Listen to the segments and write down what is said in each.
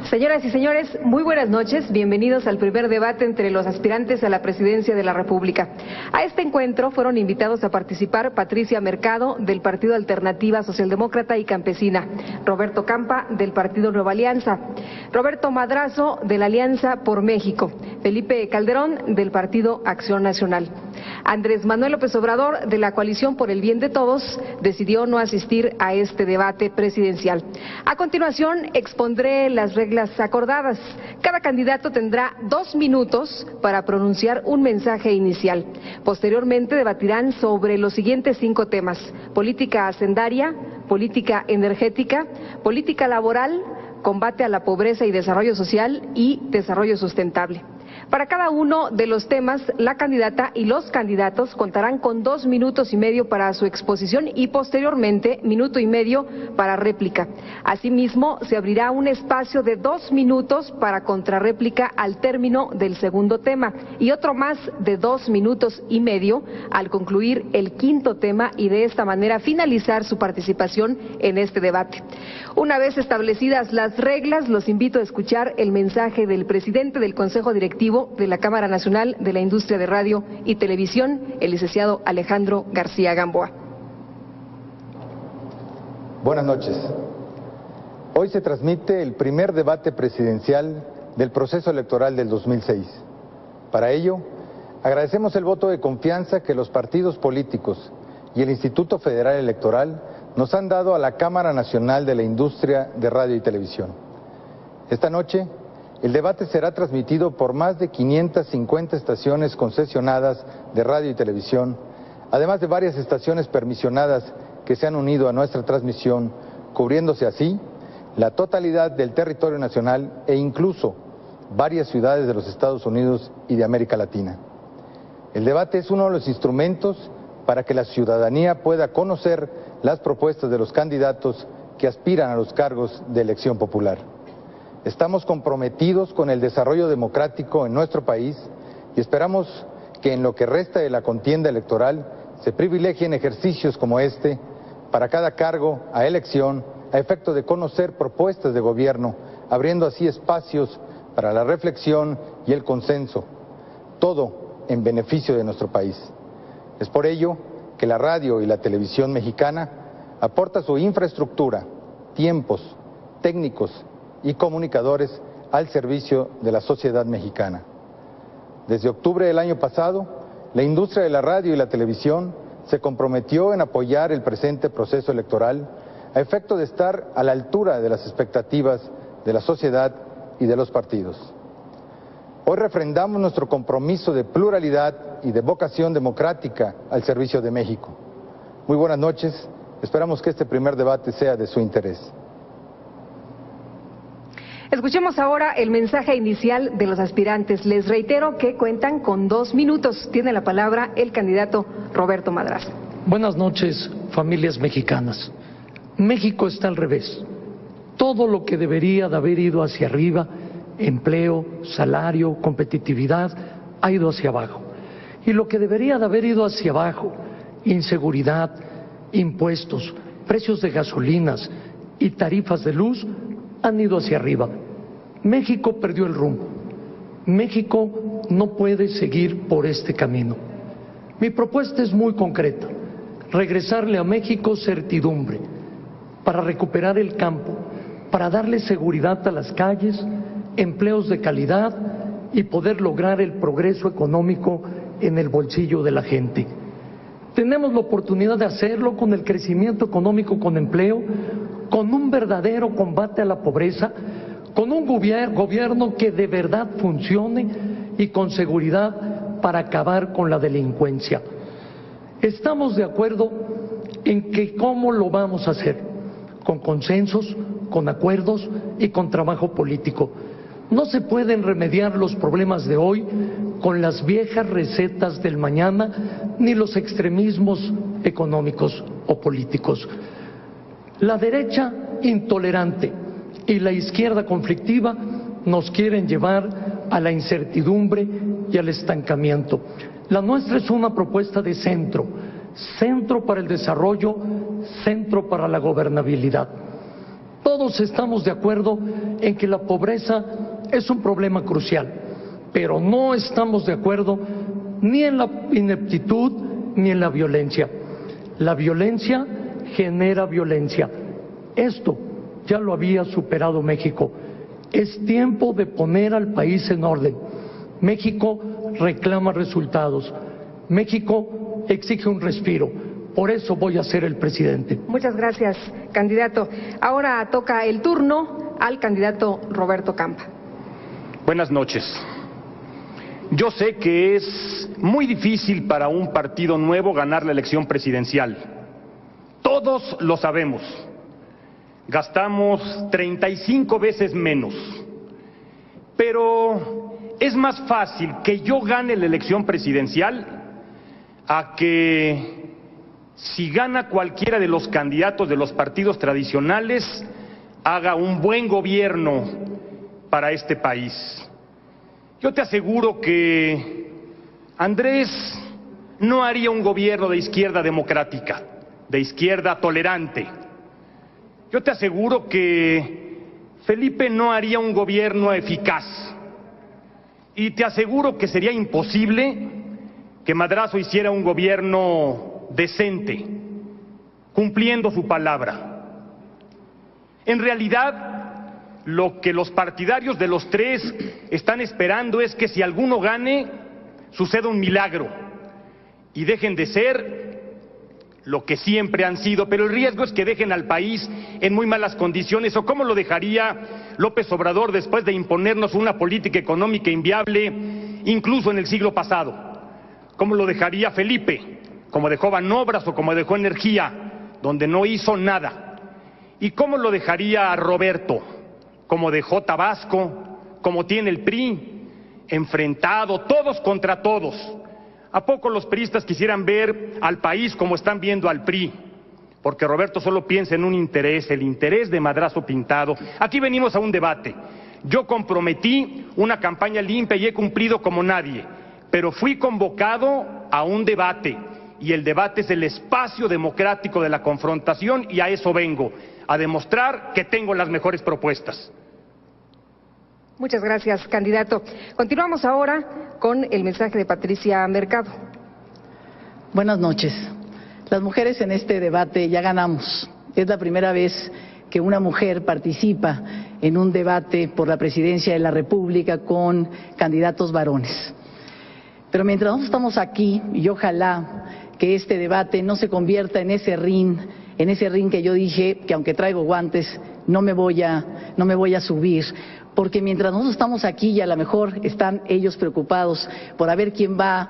Señoras y señores, muy buenas noches. Bienvenidos al primer debate entre los aspirantes a la presidencia de la República. A este encuentro fueron invitados a participar Patricia Mercado, del Partido Alternativa Socialdemócrata y Campesina, Roberto Campa, del Partido Nueva Alianza, Roberto Madrazo, de la Alianza por México, Felipe Calderón, del Partido Acción Nacional. Andrés Manuel López Obrador, de la Coalición por el Bien de Todos, decidió no asistir a este debate presidencial. A continuación, expondré las reglas acordadas. Cada candidato tendrá 2 minutos para pronunciar un mensaje inicial. Posteriormente debatirán sobre los siguientes 5 temas: política hacendaria, política energética, política laboral, combate a la pobreza y desarrollo social y desarrollo sustentable. Para cada uno de los temas, la candidata y los candidatos contarán con 2 minutos y medio para su exposición y posteriormente 1 minuto y medio para réplica. Asimismo, se abrirá un espacio de 2 minutos para contrarréplica al término del segundo tema y otro más de 2 minutos y medio al concluir el quinto tema, y de esta manera finalizar su participación en este debate. Una vez establecidas las reglas, los invito a escuchar el mensaje del presidente del Consejo Directivo de la Cámara Nacional de la Industria de Radio y Televisión, el licenciado Alejandro García Gamboa. Buenas noches. Hoy se transmite el primer debate presidencial del proceso electoral del 2006. Para ello, agradecemos el voto de confianza que los partidos políticos y el Instituto Federal Electoral nos han dado a la Cámara Nacional de la Industria de Radio y Televisión. Esta noche, el debate será transmitido por más de 550 estaciones concesionadas de radio y televisión, además de varias estaciones permisionadas que se han unido a nuestra transmisión, cubriéndose así la totalidad del territorio nacional e incluso varias ciudades de los Estados Unidos y de América Latina. El debate es uno de los instrumentos para que la ciudadanía pueda conocer las propuestas de los candidatos que aspiran a los cargos de elección popular. Estamos comprometidos con el desarrollo democrático en nuestro país y esperamos que en lo que resta de la contienda electoral se privilegien ejercicios como este para cada cargo a elección, a efecto de conocer propuestas de gobierno, abriendo así espacios para la reflexión y el consenso, todo en beneficio de nuestro país. Es por ello que la radio y la televisión mexicana aporta su infraestructura, tiempos, técnicos y comunicadores al servicio de la sociedad mexicana. Desde octubre del año pasado, la industria de la radio y la televisión se comprometió en apoyar el presente proceso electoral a efecto de estar a la altura de las expectativas de la sociedad y de los partidos. Hoy refrendamos nuestro compromiso de pluralidad y de vocación democrática al servicio de México. Muy buenas noches, esperamos que este primer debate sea de su interés. Escuchemos ahora el mensaje inicial de los aspirantes. Les reitero que cuentan con 2 minutos. Tiene la palabra el candidato Roberto Madrazo. Buenas noches, familias mexicanas. México está al revés. Todo lo que debería de haber ido hacia arriba, empleo, salario, competitividad, ha ido hacia abajo. Y lo que debería de haber ido hacia abajo, inseguridad, impuestos, precios de gasolinas y tarifas de luz, han ido hacia arriba. México perdió el rumbo. México no puede seguir por este camino. Mi propuesta es muy concreta: regresarle a México certidumbre, para recuperar el campo, para darle seguridad a las calles, empleos de calidad y poder lograr el progreso económico en el bolsillo de la gente. Tenemos la oportunidad de hacerlo con el crecimiento económico, con empleo, con un verdadero combate a la pobreza, con un gobierno que de verdad funcione y con seguridad para acabar con la delincuencia. Estamos de acuerdo en que cómo lo vamos a hacer, con consensos, con acuerdos y con trabajo político. No se pueden remediar los problemas de hoy con las viejas recetas del mañana ni los extremismos económicos o políticos. La derecha intolerante y la izquierda conflictiva nos quieren llevar a la incertidumbre y al estancamiento. La nuestra es una propuesta de centro, centro para el desarrollo, centro para la gobernabilidad. Todos estamos de acuerdo en que la pobreza es un problema crucial, pero no estamos de acuerdo ni en la ineptitud ni en la violencia. La violencia genera violencia. Esto ya lo había superado México. Es tiempo de poner al país en orden. México reclama resultados. México exige un respiro. Por eso voy a ser el presidente. Muchas gracias, candidato. Ahora toca el turno al candidato Roberto Campa. Buenas noches. Yo sé que es muy difícil para un partido nuevo ganar la elección presidencial. Todos lo sabemos. Gastamos 35 veces menos. Pero es más fácil que yo gane la elección presidencial a que si gana cualquiera de los candidatos de los partidos tradicionales, haga un buen gobierno para este país. Yo te aseguro que Andrés no haría un gobierno de izquierda democrática, de izquierda tolerante. Yo te aseguro que Felipe no haría un gobierno eficaz. Y te aseguro que sería imposible que Madrazo hiciera un gobierno decente, cumpliendo su palabra. En realidad, lo que los partidarios de los tres están esperando es que si alguno gane, suceda un milagro y dejen de ser lo que siempre han sido, pero el riesgo es que dejen al país en muy malas condiciones. ¿O cómo lo dejaría López Obrador después de imponernos una política económica inviable, incluso en el siglo pasado? ¿Cómo lo dejaría Felipe? Como dejó Banobras o como dejó Energía, donde no hizo nada. ¿Y cómo lo dejaría Roberto? Como dejó Tabasco, como tiene el PRI, enfrentado, todos contra todos. ¿A poco los priistas quisieran ver al país como están viendo al PRI? Porque Roberto solo piensa en un interés, el interés de Madrazo pintado. Aquí venimos a un debate. Yo comprometí una campaña limpia y he cumplido como nadie, pero fui convocado a un debate, y el debate es el espacio democrático de la confrontación, y a eso vengo, a demostrar que tengo las mejores propuestas. Muchas gracias, candidato. Continuamos ahora con el mensaje de Patricia Mercado. Buenas noches. Las mujeres en este debate ya ganamos. Es la primera vez que una mujer participa en un debate por la presidencia de la República con candidatos varones. Pero mientras nosotros estamos aquí, y ojalá que este debate no se convierta en ese ring que yo dije que aunque traigo guantes no me voy a subir, porque mientras nosotros estamos aquí y a lo mejor están ellos preocupados por a ver quién va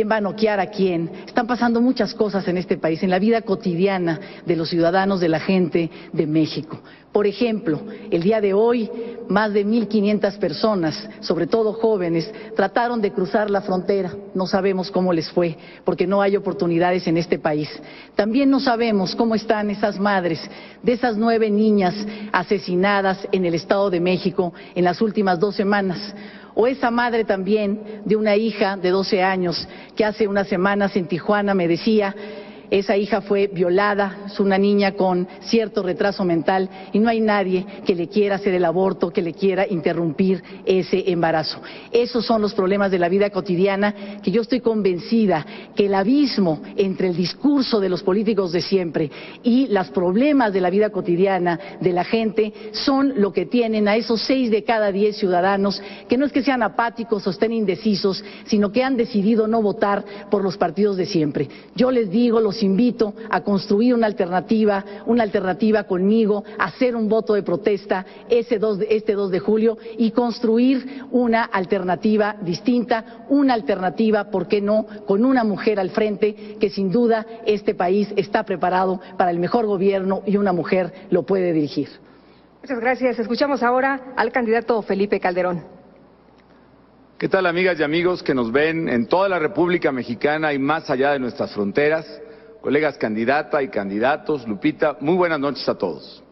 a noquear a quién, están pasando muchas cosas en este país, en la vida cotidiana de los ciudadanos, de la gente de México. Por ejemplo, el día de hoy, más de 1,500 personas, sobre todo jóvenes, trataron de cruzar la frontera. No sabemos cómo les fue, porque no hay oportunidades en este país. También no sabemos cómo están esas madres de esas 9 niñas asesinadas en el Estado de México en las últimas 2 semanas. O esa madre también de una hija de 12 años que hace unas semanas en Tijuana me decía, esa hija fue violada, es una niña con cierto retraso mental y no hay nadie que le quiera hacer el aborto, que le quiera interrumpir ese embarazo. Esos son los problemas de la vida cotidiana que yo estoy convencida que el abismo entre el discurso de los políticos de siempre y los problemas de la vida cotidiana de la gente son lo que tienen a esos 6 de cada 10 ciudadanos que no es que sean apáticos o estén indecisos, sino que han decidido no votar por los partidos de siempre. Yo les digo, los invito a construir una alternativa conmigo, a hacer un voto de protesta este 2 de julio y construir una alternativa distinta, una alternativa, ¿por qué no?, con una mujer al frente, que sin duda este país está preparado para el mejor gobierno y una mujer lo puede dirigir. Muchas gracias. Escuchamos ahora al candidato Felipe Calderón. ¿Qué tal, amigas y amigos que nos ven en toda la República Mexicana y más allá de nuestras fronteras? Colegas candidata y candidatos, Lupita, muy buenas noches a todos.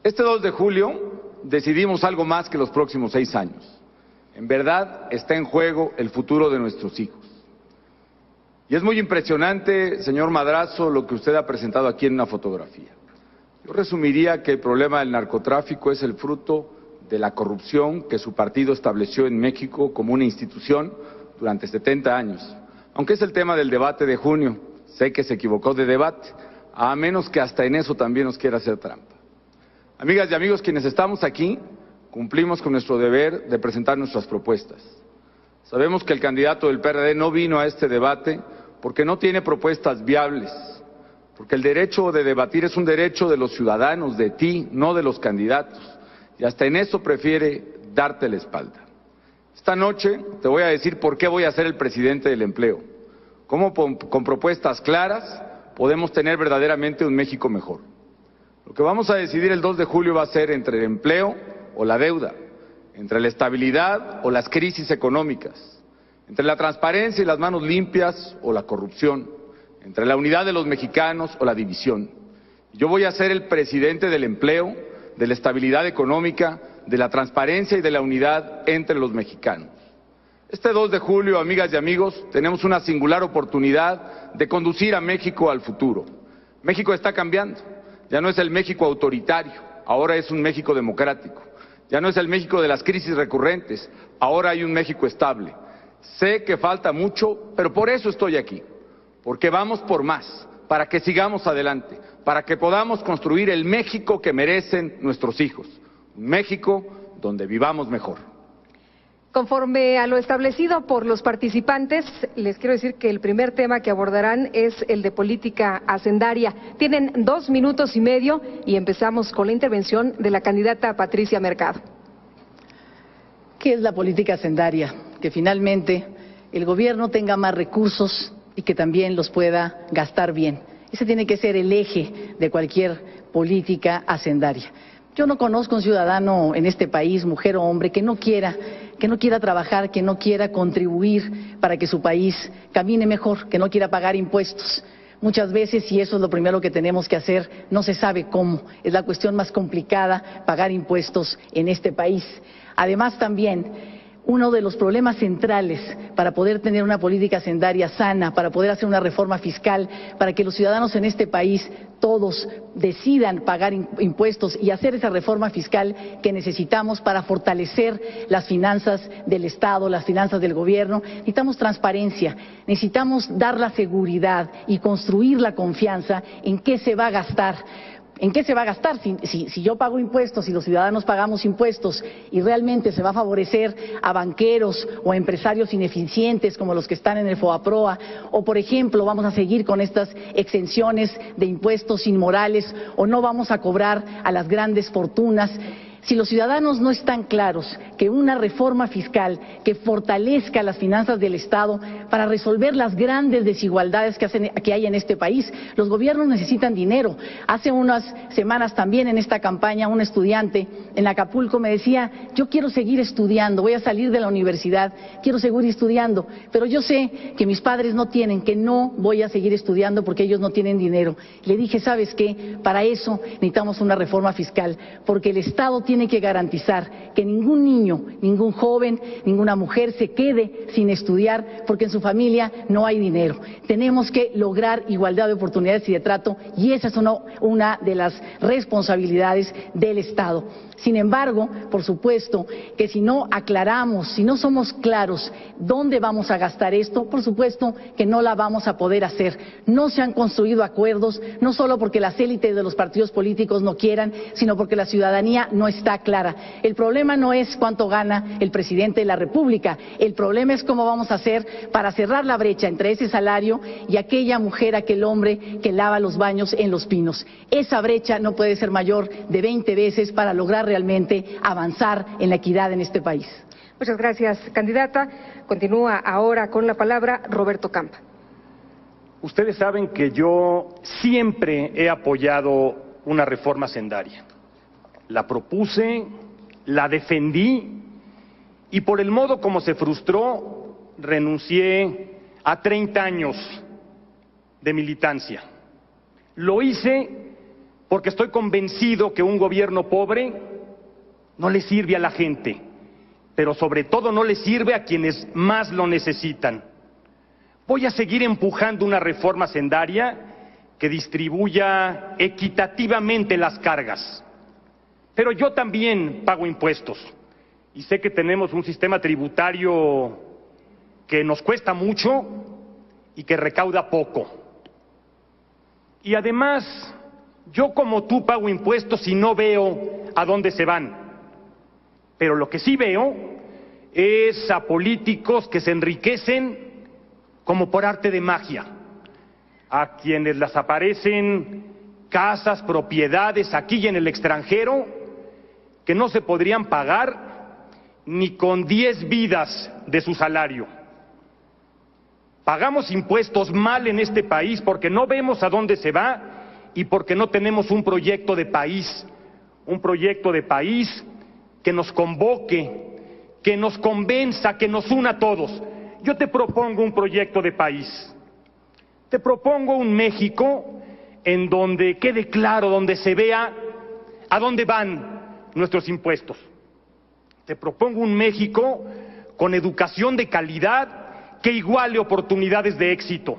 Este 2 de julio decidimos algo más que los próximos 6 años. En verdad está en juego el futuro de nuestros hijos. Y es muy impresionante, señor Madrazo, lo que usted ha presentado aquí en una fotografía. Yo resumiría que el problema del narcotráfico es el fruto de la corrupción que su partido estableció en México como una institución durante 70 años. Aunque es el tema del debate de junio, sé que se equivocó de debate, a menos que hasta en eso también nos quiera hacer trampa. Amigas y amigos, quienes estamos aquí, cumplimos con nuestro deber de presentar nuestras propuestas. Sabemos que el candidato del PRD no vino a este debate porque no tiene propuestas viables, porque el derecho de debatir es un derecho de los ciudadanos, de ti, no de los candidatos, y hasta en eso prefiere darte la espalda. Esta noche te voy a decir por qué voy a ser el presidente del empleo, cómo con propuestas claras podemos tener verdaderamente un México mejor. Lo que vamos a decidir el 2 de julio va a ser entre el empleo o la deuda, entre la estabilidad o las crisis económicas, entre la transparencia y las manos limpias o la corrupción, entre la unidad de los mexicanos o la división. Yo voy a ser el presidente del empleo, de la estabilidad económica, de la transparencia y de la unidad entre los mexicanos. Este 2 de julio, amigas y amigos, tenemos una singular oportunidad de conducir a México al futuro. México está cambiando, ya no es el México autoritario, ahora es un México democrático. Ya no es el México de las crisis recurrentes, ahora hay un México estable. Sé que falta mucho, pero por eso estoy aquí, porque vamos por más, para que sigamos adelante, para que podamos construir el México que merecen nuestros hijos, un México donde vivamos mejor. Conforme a lo establecido por los participantes, les quiero decir que el primer tema que abordarán es el de política hacendaria. Tienen 2 minutos y medio y empezamos con la intervención de la candidata Patricia Mercado. ¿Qué es la política hacendaria? Que finalmente el gobierno tenga más recursos y que también los pueda gastar bien. Ese tiene que ser el eje de cualquier política hacendaria. Yo no conozco un ciudadano en este país, mujer o hombre, que no quiera trabajar, que no quiera contribuir para que su país camine mejor, que no quiera pagar impuestos. Muchas veces, y eso es lo primero que tenemos que hacer, no se sabe cómo. Es la cuestión más complicada, pagar impuestos en este país. Además, también, uno de los problemas centrales para poder tener una política hacendaria sana, para poder hacer una reforma fiscal, para que los ciudadanos en este país todos decidan pagar impuestos y hacer esa reforma fiscal que necesitamos para fortalecer las finanzas del Estado, las finanzas del gobierno. Necesitamos transparencia, necesitamos dar la seguridad y construir la confianza en qué se va a gastar. ¿En qué se va a gastar? Si yo pago impuestos y los ciudadanos pagamos impuestos y realmente se va a favorecer a banqueros o a empresarios ineficientes como los que están en el FOBAPROA, o por ejemplo vamos a seguir con estas exenciones de impuestos inmorales o no vamos a cobrar a las grandes fortunas. Si los ciudadanos no están claros que una reforma fiscal que fortalezca las finanzas del Estado para resolver las grandes desigualdades que hay en este país, los gobiernos necesitan dinero. Hace unas semanas también en esta campaña un estudiante en Acapulco me decía, yo quiero seguir estudiando, voy a salir de la universidad, quiero seguir estudiando, pero yo sé que mis padres no tienen, que no voy a seguir estudiando porque ellos no tienen dinero. Le dije, ¿sabes qué? Para eso necesitamos una reforma fiscal, porque el Estado tiene que garantizar que ningún niño, ningún joven, ninguna mujer se quede sin estudiar porque en su familia no hay dinero. Tenemos que lograr igualdad de oportunidades y de trato y esa es una de las responsabilidades del Estado. Sin embargo, por supuesto que si no aclaramos, si no somos claros dónde vamos a gastar esto, por supuesto que no la vamos a poder hacer. No se han construido acuerdos, no solo porque las élites de los partidos políticos no quieran, sino porque la ciudadanía no está clara. El problema no es cuánto gana el presidente de la República, el problema es cómo vamos a hacer para cerrar la brecha entre ese salario y aquella mujer, aquel hombre que lava los baños en Los Pinos. Esa brecha no puede ser mayor de 20 veces para lograr realmente avanzar en la equidad en este país. Muchas gracias, candidata. Continúa ahora con la palabra Roberto Campa. Ustedes saben que yo siempre he apoyado una reforma hacendaria. La propuse, la defendí y por el modo como se frustró, renuncié a 30 años de militancia. Lo hice porque estoy convencido que un gobierno pobre no le sirve a la gente, pero sobre todo no le sirve a quienes más lo necesitan. Voy a seguir empujando una reforma hacendaria que distribuya equitativamente las cargas. Pero yo también pago impuestos y sé que tenemos un sistema tributario que nos cuesta mucho y que recauda poco. Y además, yo como tú pago impuestos y no veo a dónde se van. Pero lo que sí veo es a políticos que se enriquecen como por arte de magia, a quienes les aparecen casas, propiedades aquí y en el extranjero que no se podrían pagar ni con 10 vidas de su salario. Pagamos impuestos mal en este país porque no vemos a dónde se va y porque no tenemos un proyecto de país que nos convoque, que nos convenza, que nos una a todos. Yo te propongo un proyecto de país. Te propongo un México en donde quede claro, donde se vea a dónde van nuestros impuestos. Te propongo un México con educación de calidad que iguale oportunidades de éxito.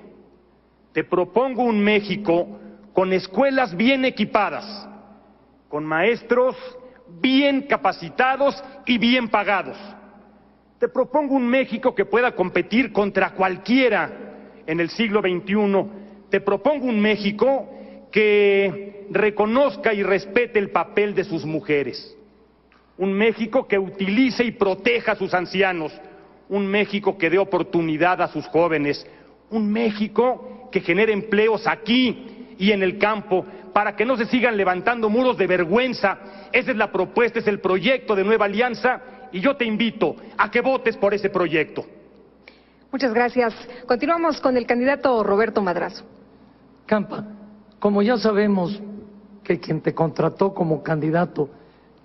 Te propongo un México con escuelas bien equipadas, con maestros bien capacitados y bien pagados. Te propongo un México que pueda competir contra cualquiera en el siglo XXI. Te propongo un México que reconozca y respete el papel de sus mujeres. Un México que utilice y proteja a sus ancianos. Un México que dé oportunidad a sus jóvenes. Un México que genere empleos aquí y en el campo para que no se sigan levantando muros de vergüenza. Esa es la propuesta, es el proyecto de Nueva Alianza y yo te invito a que votes por ese proyecto. Muchas gracias. Continuamos con el candidato Roberto Madrazo. Campa, como ya sabemos que quien te contrató como candidato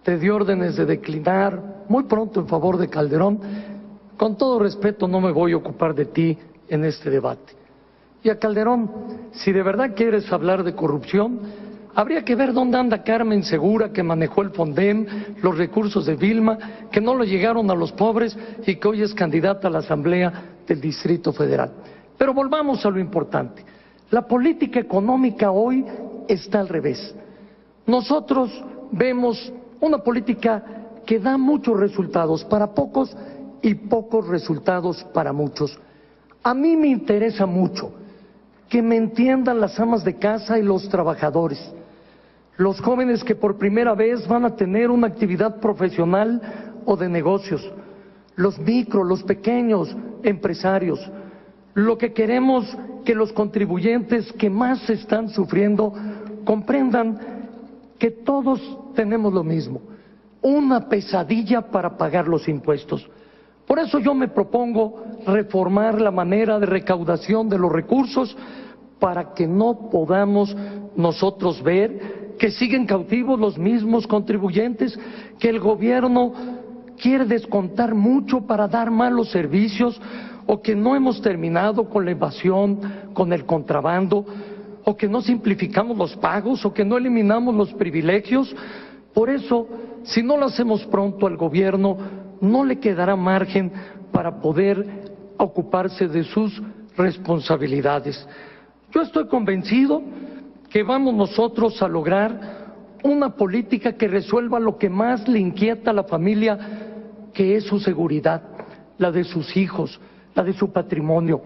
te dio órdenes de declinar muy pronto en favor de Calderón, con todo respeto no me voy a ocupar de ti en este debate. Y a Calderón, si de verdad quieres hablar de corrupción, habría que ver dónde anda Carmen Segura, que manejó el Fondem, los recursos de Vilma, que no le llegaron a los pobres y que hoy es candidata a la Asamblea del Distrito Federal. Pero volvamos a lo importante. La política económica hoy está al revés. Nosotros vemos una política que da muchos resultados para pocos y pocos resultados para muchos. A mí me interesa mucho que me entiendan las amas de casa y los trabajadores, los jóvenes que por primera vez van a tener una actividad profesional o de negocios, los micro, los pequeños empresarios. Lo que queremos que los contribuyentes que más están sufriendo comprendan que todos tenemos lo mismo, una pesadilla para pagar los impuestos. Por eso yo me propongo reformar la manera de recaudación de los recursos para que no podamos nosotros ver que siguen cautivos los mismos contribuyentes, que el gobierno quiere descontar mucho para dar malos servicios, o que no hemos terminado con la evasión, con el contrabando, o que no simplificamos los pagos, o que no eliminamos los privilegios. Por eso, si no lo hacemos pronto, al gobierno no le quedará margen para poder ocuparse de sus responsabilidades. Yo estoy convencido que vamos nosotros a lograr una política que resuelva lo que más le inquieta a la familia, que es su seguridad, la de sus hijos, la de su patrimonio.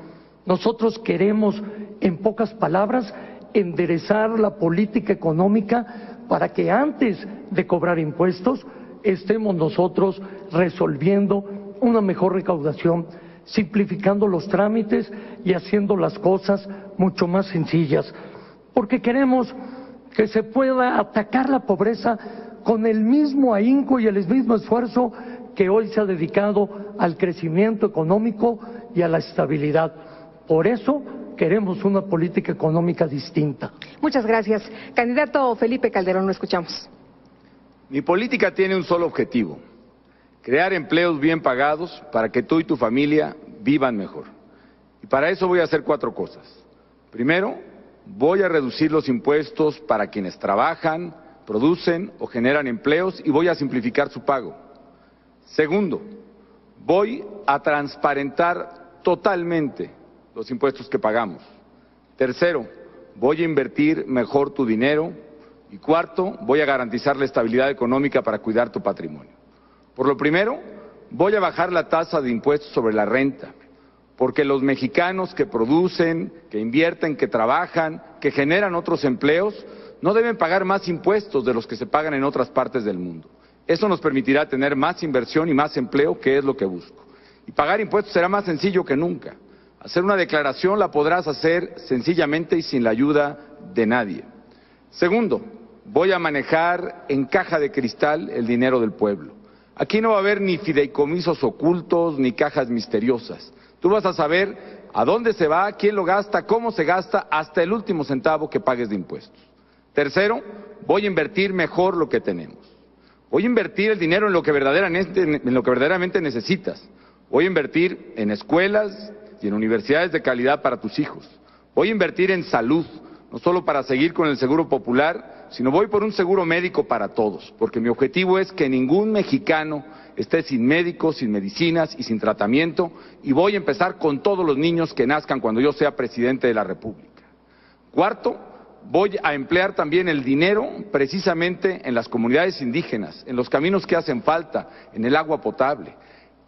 Nosotros queremos, en pocas palabras, enderezar la política económica para que antes de cobrar impuestos estemos nosotros resolviendo una mejor recaudación, simplificando los trámites y haciendo las cosas mucho más sencillas, porque queremos que se pueda atacar la pobreza con el mismo ahínco y el mismo esfuerzo que hoy se ha dedicado al crecimiento económico y a la estabilidad. Por eso queremos una política económica distinta. Muchas gracias. Candidato Felipe Calderón, lo escuchamos. Mi política tiene un solo objetivo: crear empleos bien pagados para que tú y tu familia vivan mejor. Y para eso voy a hacer 4 cosas. Primero, voy a reducir los impuestos para quienes trabajan, producen o generan empleos y voy a simplificar su pago. Segundo, voy a transparentar totalmente los impuestos que pagamos. Tercero, voy a invertir mejor tu dinero. Y cuarto, voy a garantizar la estabilidad económica para cuidar tu patrimonio. Por lo primero, voy a bajar la tasa de impuestos sobre la renta, porque los mexicanos que producen, que invierten, que trabajan, que generan otros empleos, no deben pagar más impuestos de los que se pagan en otras partes del mundo. Eso nos permitirá tener más inversión y más empleo, que es lo que busco. Y pagar impuestos será más sencillo que nunca. Hacer una declaración la podrás hacer sencillamente y sin la ayuda de nadie. Segundo, voy a manejar en caja de cristal el dinero del pueblo. Aquí no va a haber ni fideicomisos ocultos ni cajas misteriosas. Tú vas a saber a dónde se va, quién lo gasta, cómo se gasta, hasta el último centavo que pagues de impuestos. Tercero, voy a invertir mejor lo que tenemos. Voy a invertir el dinero en lo que verdaderamente necesitas. Voy a invertir en escuelas y en universidades de calidad para tus hijos. Voy a invertir en salud, no solo para seguir con el seguro popular, sino voy por un seguro médico para todos, porque mi objetivo es que ningún mexicano esté sin médicos, sin medicinas y sin tratamiento, y voy a empezar con todos los niños que nazcan cuando yo sea presidente de la República. Cuarto, voy a emplear también el dinero precisamente en las comunidades indígenas, en los caminos que hacen falta, en el agua potable.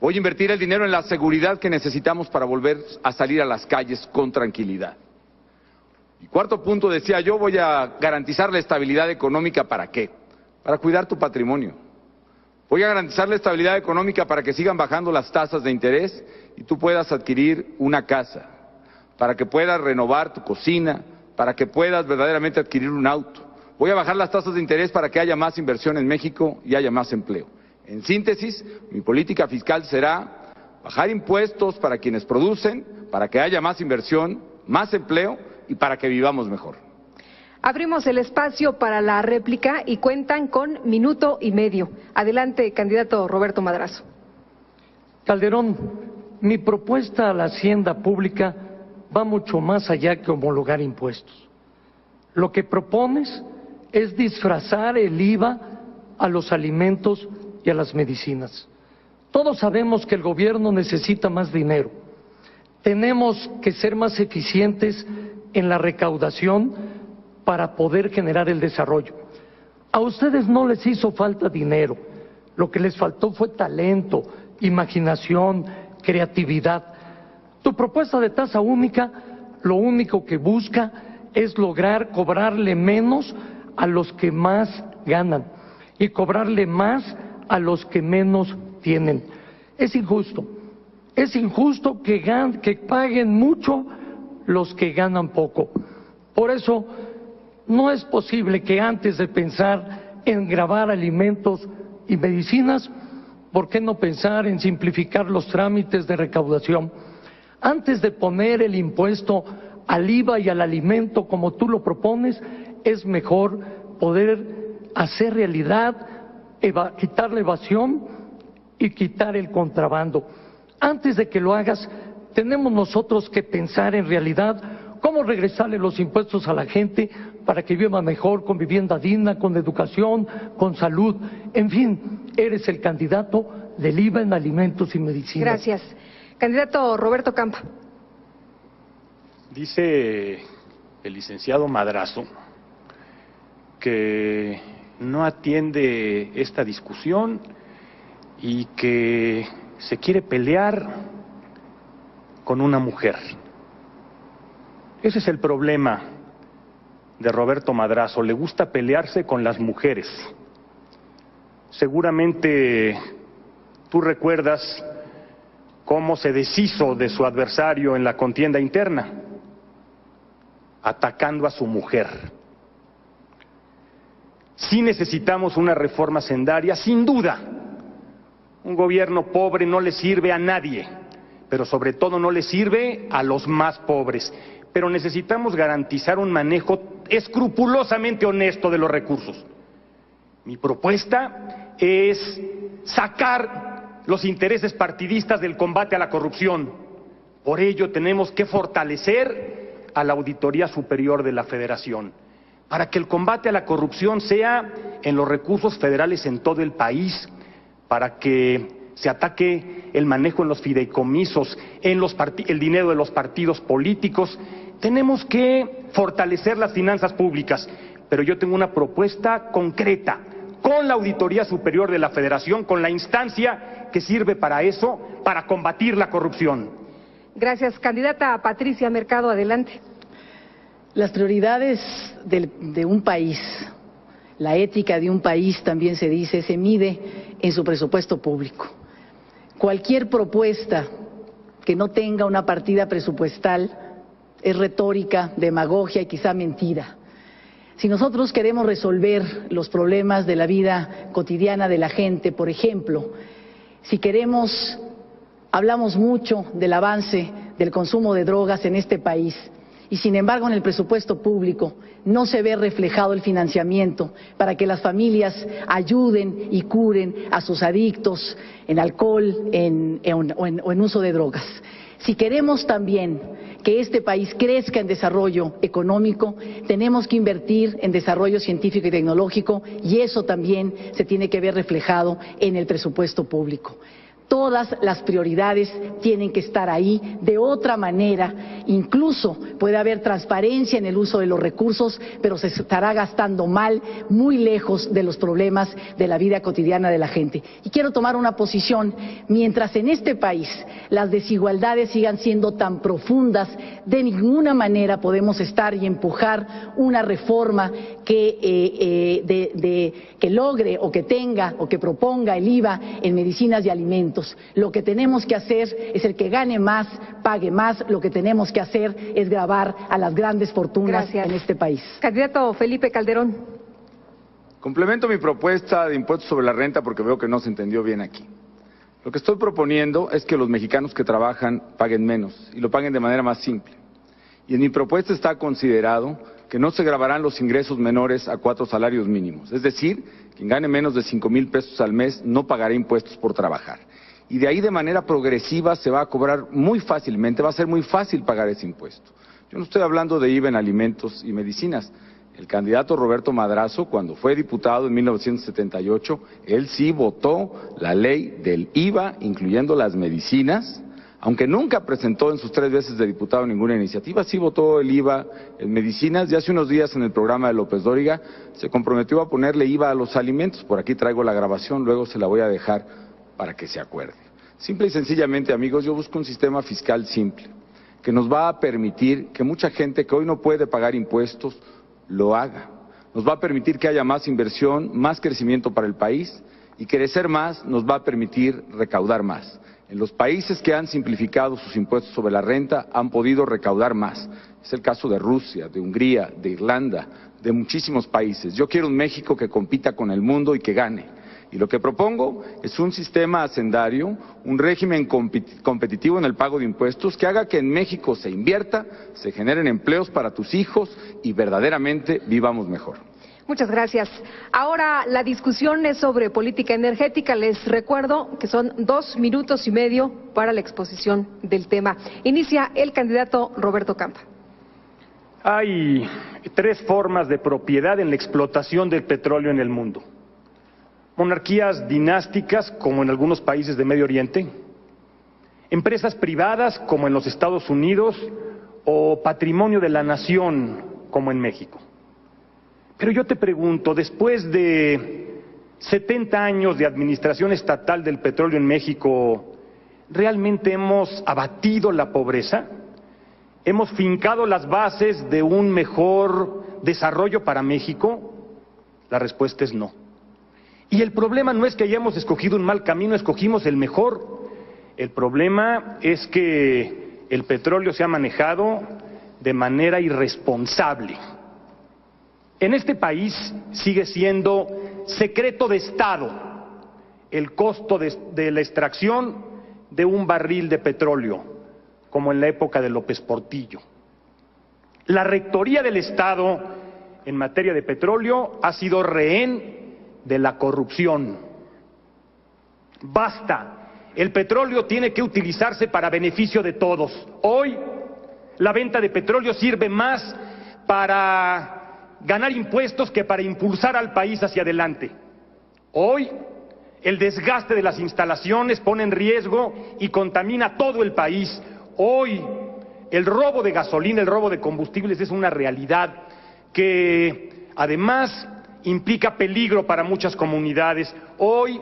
Voy a invertir el dinero en la seguridad que necesitamos para volver a salir a las calles con tranquilidad. Y cuarto punto, decía yo, voy a garantizar la estabilidad económica. ¿Para qué? Para cuidar tu patrimonio. Voy a garantizar la estabilidad económica para que sigan bajando las tasas de interés y tú puedas adquirir una casa, para que puedas renovar tu cocina, para que puedas verdaderamente adquirir un auto. Voy a bajar las tasas de interés para que haya más inversión en México y haya más empleo. En síntesis, mi política fiscal será bajar impuestos para quienes producen, para que haya más inversión, más empleo y para que vivamos mejor. Abrimos el espacio para la réplica y cuentan con minuto y medio. Adelante, candidato Roberto Madrazo. Calderón, mi propuesta a la hacienda pública va mucho más allá que homologar impuestos. Lo que propones es disfrazar el IVA a los alimentos y a las medicinas. Todos sabemos que el gobierno necesita más dinero. Tenemos que ser más eficientes en la recaudación para poder generar el desarrollo. A ustedes no les hizo falta dinero, lo que les faltó fue talento, imaginación, creatividad. Tu propuesta de tasa única lo único que busca es lograr cobrarle menos a los que más ganan y cobrarle más a los que menos tienen. Es injusto que paguen mucho los que ganan poco. Por eso no es posible que antes de pensar en gravar alimentos y medicinas, ¿por qué no pensar en simplificar los trámites de recaudación? Antes de poner el impuesto al IVA y al alimento como tú lo propones, es mejor poder hacer realidad, quitar la evasión y quitar el contrabando. Antes de que lo hagas, tenemos nosotros que pensar en realidad cómo regresarle los impuestos a la gente para que viva mejor, con vivienda digna, con educación, con salud. En fin, eres el candidato del IVA en alimentos y medicinas. Gracias. Candidato Roberto Campa. Dice el licenciado Madrazo que no atiende esta discusión y que se quiere pelear con una mujer. Ese es el problema de Roberto Madrazo, le gusta pelearse con las mujeres. Seguramente tú recuerdas cómo se deshizo de su adversario en la contienda interna, atacando a su mujer. Sí necesitamos una reforma sendaria, sin duda. Un gobierno pobre no le sirve a nadie, pero sobre todo no le sirve a los más pobres. Pero necesitamos garantizar un manejo escrupulosamente honesto de los recursos. Mi propuesta es sacar los intereses partidistas del combate a la corrupción. Por ello tenemos que fortalecer a la Auditoría Superior de la Federación, para que el combate a la corrupción sea en los recursos federales en todo el país, para que se ataque el manejo en los fideicomisos, el dinero de los partidos políticos. Tenemos que fortalecer las finanzas públicas, pero yo tengo una propuesta concreta con la Auditoría Superior de la Federación, con la instancia que sirve para eso, para combatir la corrupción. Gracias. Candidata Patricia Mercado, adelante. Las prioridades de un país, la ética de un país también se dice, se mide en su presupuesto público. Cualquier propuesta que no tenga una partida presupuestal es retórica, demagogia y quizá mentira. Si nosotros queremos resolver los problemas de la vida cotidiana de la gente, por ejemplo, si queremos, hablamos mucho del avance del consumo de drogas en este país, y sin embargo en el presupuesto público no se ve reflejado el financiamiento para que las familias ayuden y curen a sus adictos en alcohol o en uso de drogas. Si queremos también que este país crezca en desarrollo económico, tenemos que invertir en desarrollo científico y tecnológico, y eso también se tiene que ver reflejado en el presupuesto público. Todas las prioridades tienen que estar ahí. De otra manera, incluso puede haber transparencia en el uso de los recursos, pero se estará gastando mal, muy lejos de los problemas de la vida cotidiana de la gente. Y quiero tomar una posición: mientras en este país las desigualdades sigan siendo tan profundas, de ninguna manera podemos estar y empujar una reforma que logre o que tenga o que proponga el IVA en medicinas y alimentos. Lo que tenemos que hacer es el que gane más, pague más. Lo que tenemos que hacer es gravar a las grandes fortunas en este país. Candidato Felipe Calderón. Complemento mi propuesta de impuestos sobre la renta porque veo que no se entendió bien aquí. Lo que estoy proponiendo es que los mexicanos que trabajan paguen menos y lo paguen de manera más simple. Y en mi propuesta está considerado que no se gravarán los ingresos menores a 4 salarios mínimos. Es decir, quien gane menos de 5,000 pesos al mes no pagará impuestos por trabajar. Y de ahí de manera progresiva se va a cobrar muy fácilmente, va a ser muy fácil pagar ese impuesto. Yo no estoy hablando de IVA en alimentos y medicinas. El candidato Roberto Madrazo, cuando fue diputado en 1978, él sí votó la ley del IVA, incluyendo las medicinas, aunque nunca presentó en sus 3 veces de diputado ninguna iniciativa, sí votó el IVA en medicinas, y hace unos días en el programa de López Dóriga se comprometió a ponerle IVA a los alimentos. Por aquí traigo la grabación, luego se la voy a dejar para que se acuerde. Simple y sencillamente, amigos, yo busco un sistema fiscal simple, que nos va a permitir que mucha gente que hoy no puede pagar impuestos, lo haga. Nos va a permitir que haya más inversión, más crecimiento para el país, y crecer más nos va a permitir recaudar más. En los países que han simplificado sus impuestos sobre la renta han podido recaudar más. Es el caso de Rusia, de Hungría, de Irlanda, de muchísimos países. Yo quiero un México que compita con el mundo y que gane. Y lo que propongo es un sistema hacendario, un régimen competitivo en el pago de impuestos que haga que en México se invierta, se generen empleos para tus hijos y verdaderamente vivamos mejor. Muchas gracias. Ahora la discusión es sobre política energética. Les recuerdo que son 2 minutos y medio para la exposición del tema. Inicia el candidato Roberto Campa. Hay 3 formas de propiedad en la explotación del petróleo en el mundo. Monarquías dinásticas, como en algunos países de Medio Oriente, empresas privadas, como en los Estados Unidos, o patrimonio de la nación, como en México. Pero yo te pregunto, después de 70 años de administración estatal del petróleo en México, ¿realmente hemos abatido la pobreza? ¿Hemos fincado las bases de un mejor desarrollo para México? La respuesta es no. Y el problema no es que hayamos escogido un mal camino, escogimos el mejor. El problema es que el petróleo se ha manejado de manera irresponsable. En este país sigue siendo secreto de Estado el costo de la extracción de un barril de petróleo, como en la época de López Portillo. La rectoría del Estado en materia de petróleo ha sido rehén de la corrupción. Basta. El petróleo tiene que utilizarse para beneficio de todos. Hoy, la venta de petróleo sirve más para ganar impuestos que para impulsar al país hacia adelante. Hoy, el desgaste de las instalaciones pone en riesgo y contamina todo el país. Hoy el robo de gasolina, el robo de combustibles es una realidad que además implica peligro para muchas comunidades. Hoy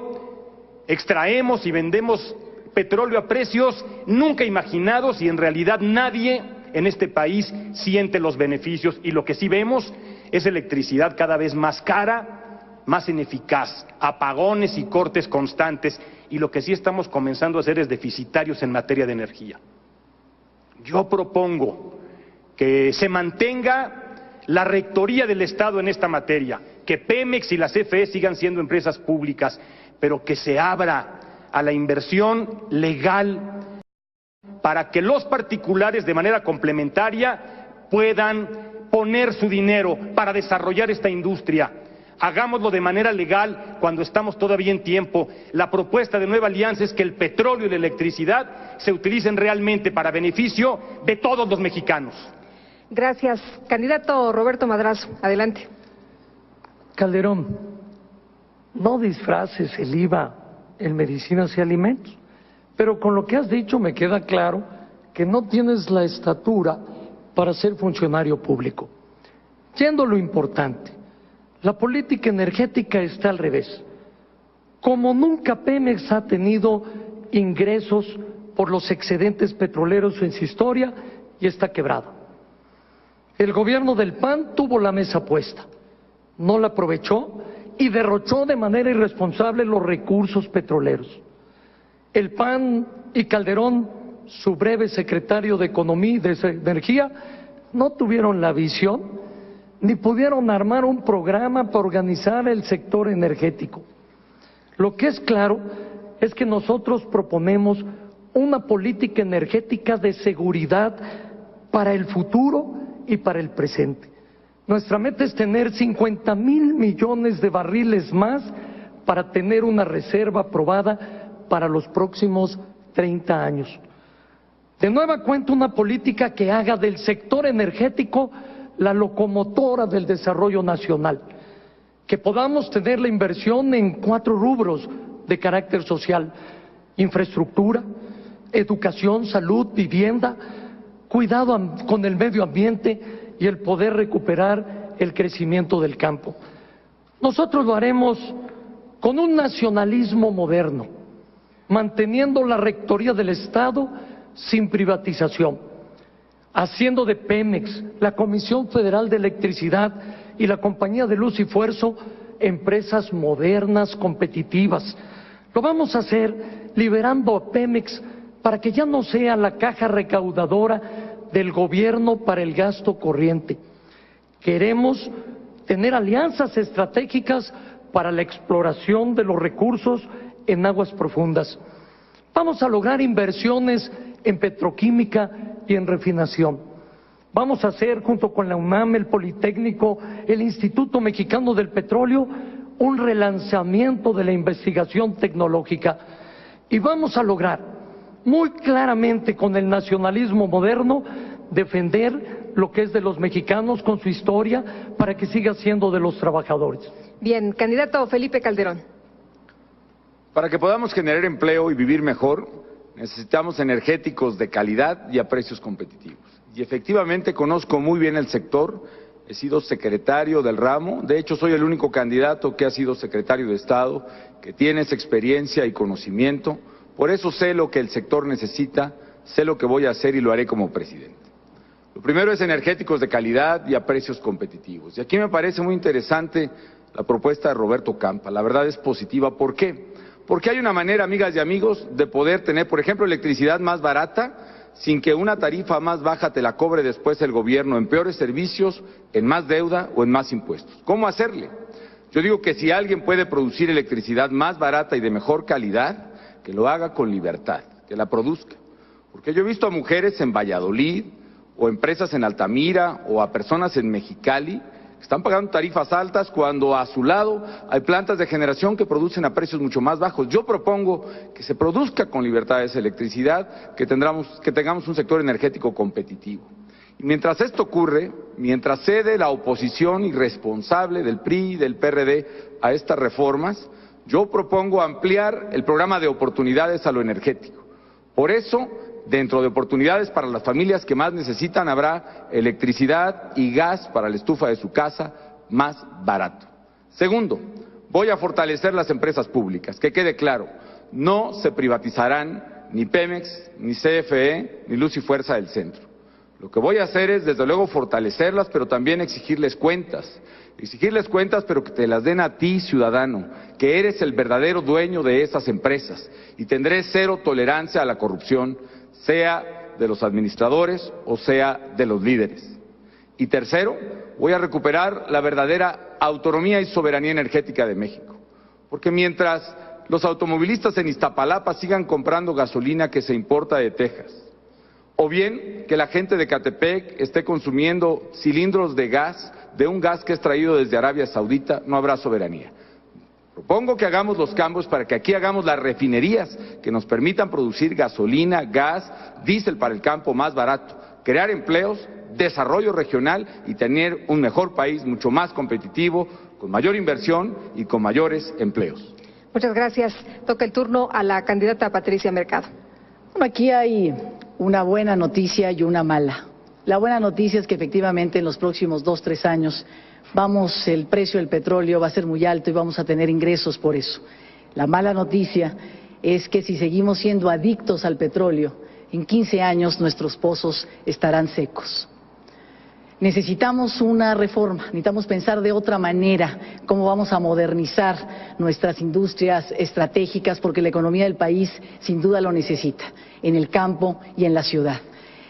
extraemos y vendemos petróleo a precios nunca imaginados y en realidad nadie en este país siente los beneficios, y lo que sí vemos es electricidad cada vez más cara, más ineficaz, apagones y cortes constantes, y lo que sí estamos comenzando a hacer es deficitarios en materia de energía. Yo propongo que se mantenga la rectoría del Estado en esta materia, que Pemex y la CFE sigan siendo empresas públicas, pero que se abra a la inversión legal para que los particulares de manera complementaria puedan poner su dinero para desarrollar esta industria. Hagámoslo de manera legal cuando estamos todavía en tiempo. La propuesta de Nueva Alianza es que el petróleo y la electricidad se utilicen realmente para beneficio de todos los mexicanos. Gracias. Candidato Roberto Madrazo, adelante. Calderón, no disfraces el IVA en medicinas y alimentos, pero con lo que has dicho me queda claro que no tienes la estatura para ser funcionario público. Yendo a lo importante, la política energética está al revés. Como nunca Pemex ha tenido ingresos por los excedentes petroleros en su historia y está quebrado. El gobierno del PAN tuvo la mesa puesta, no la aprovechó y derrochó de manera irresponsable los recursos petroleros. El PAN y Calderón, su breve secretario de Economía y de Energía, no tuvieron la visión ni pudieron armar un programa para organizar el sector energético. Lo que es claro es que nosotros proponemos una política energética de seguridad para el futuro y para el presente. Nuestra meta es tener 50,000 millones de barriles más para tener una reserva aprobada para los próximos 30 años. De nueva cuenta, una política que haga del sector energético la locomotora del desarrollo nacional, que podamos tener la inversión en 4 rubros de carácter social: infraestructura, educación, salud, vivienda, cuidado con el medio ambiente y el poder recuperar el crecimiento del campo. Nosotros lo haremos con un nacionalismo moderno, manteniendo la rectoría del Estado sin privatización, haciendo de Pemex, la Comisión Federal de Electricidad y la Compañía de Luz y Fuerzo empresas modernas, competitivas. Lo vamos a hacer liberando a Pemex para que ya no sea la caja recaudadora del gobierno para el gasto corriente. Queremos tener alianzas estratégicas para la exploración de los recursos en aguas profundas. Vamos a lograr inversiones en petroquímica y en refinación. Vamos a hacer, junto con la UNAM, el Politécnico, el Instituto Mexicano del Petróleo, un relanzamiento de la investigación tecnológica. Y vamos a lograr, muy claramente con el nacionalismo moderno, defender lo que es de los mexicanos con su historia para que siga siendo de los trabajadores. Bien, candidato Felipe Calderón. Para que podamos generar empleo y vivir mejor, necesitamos energéticos de calidad y a precios competitivos. Y efectivamente conozco muy bien el sector, he sido secretario del ramo, de hecho soy el único candidato que ha sido secretario de Estado, que tiene esa experiencia y conocimiento, por eso sé lo que el sector necesita, sé lo que voy a hacer y lo haré como presidente. Lo primero es energéticos de calidad y a precios competitivos. Y aquí me parece muy interesante la propuesta de Roberto Campa, la verdad es positiva. ¿Por qué? Porque hay una manera, amigas y amigos, de poder tener, por ejemplo, electricidad más barata, sin que una tarifa más baja te la cobre después el gobierno en peores servicios, en más deuda o en más impuestos. ¿Cómo hacerle? Yo digo que si alguien puede producir electricidad más barata y de mejor calidad, que lo haga con libertad, que la produzca. Porque yo he visto a mujeres en Valladolid, o empresas en Altamira, o a personas en Mexicali, que están pagando tarifas altas cuando a su lado hay plantas de generación que producen a precios mucho más bajos. Yo propongo que se produzca con libertad esa electricidad, que tengamos un sector energético competitivo. Y mientras esto ocurre, mientras cede la oposición irresponsable del PRI y del PRD a estas reformas, Yo propongo ampliar el programa de oportunidades a lo energético. Por eso, dentro de oportunidades para las familias que más necesitan, habrá electricidad y gas para la estufa de su casa más barato. Segundo, voy a fortalecer las empresas públicas. Que quede claro, no se privatizarán ni Pemex, ni CFE, ni Luz y Fuerza del Centro. Lo que voy a hacer es, desde luego, fortalecerlas, pero también exigirles cuentas. Exigirles cuentas, pero que te las den a ti, ciudadano, que eres el verdadero dueño de esas empresas. Y tendré cero tolerancia a la corrupción, sea de los administradores o sea de los líderes. Y tercero, voy a recuperar la verdadera autonomía y soberanía energética de México. Porque mientras los automovilistas en Iztapalapa sigan comprando gasolina que se importa de Texas, o bien que la gente de Catepec esté consumiendo cilindros de gas, de un gas que es traído desde Arabia Saudita, no habrá soberanía. Propongo que hagamos los cambios para que aquí hagamos las refinerías que nos permitan producir gasolina, gas, diésel para el campo más barato, crear empleos, desarrollo regional y tener un mejor país mucho más competitivo, con mayor inversión y con mayores empleos. Muchas gracias. Toca el turno a la candidata Patricia Mercado. Bueno, aquí hay una buena noticia y una mala. La buena noticia es que efectivamente en los próximos 2-3 años el precio del petróleo va a ser muy alto y vamos a tener ingresos por eso. La mala noticia es que si seguimos siendo adictos al petróleo, en 15 años nuestros pozos estarán secos. Necesitamos una reforma, necesitamos pensar de otra manera cómo vamos a modernizar nuestras industrias estratégicas, porque la economía del país sin duda lo necesita, en el campo y en la ciudad.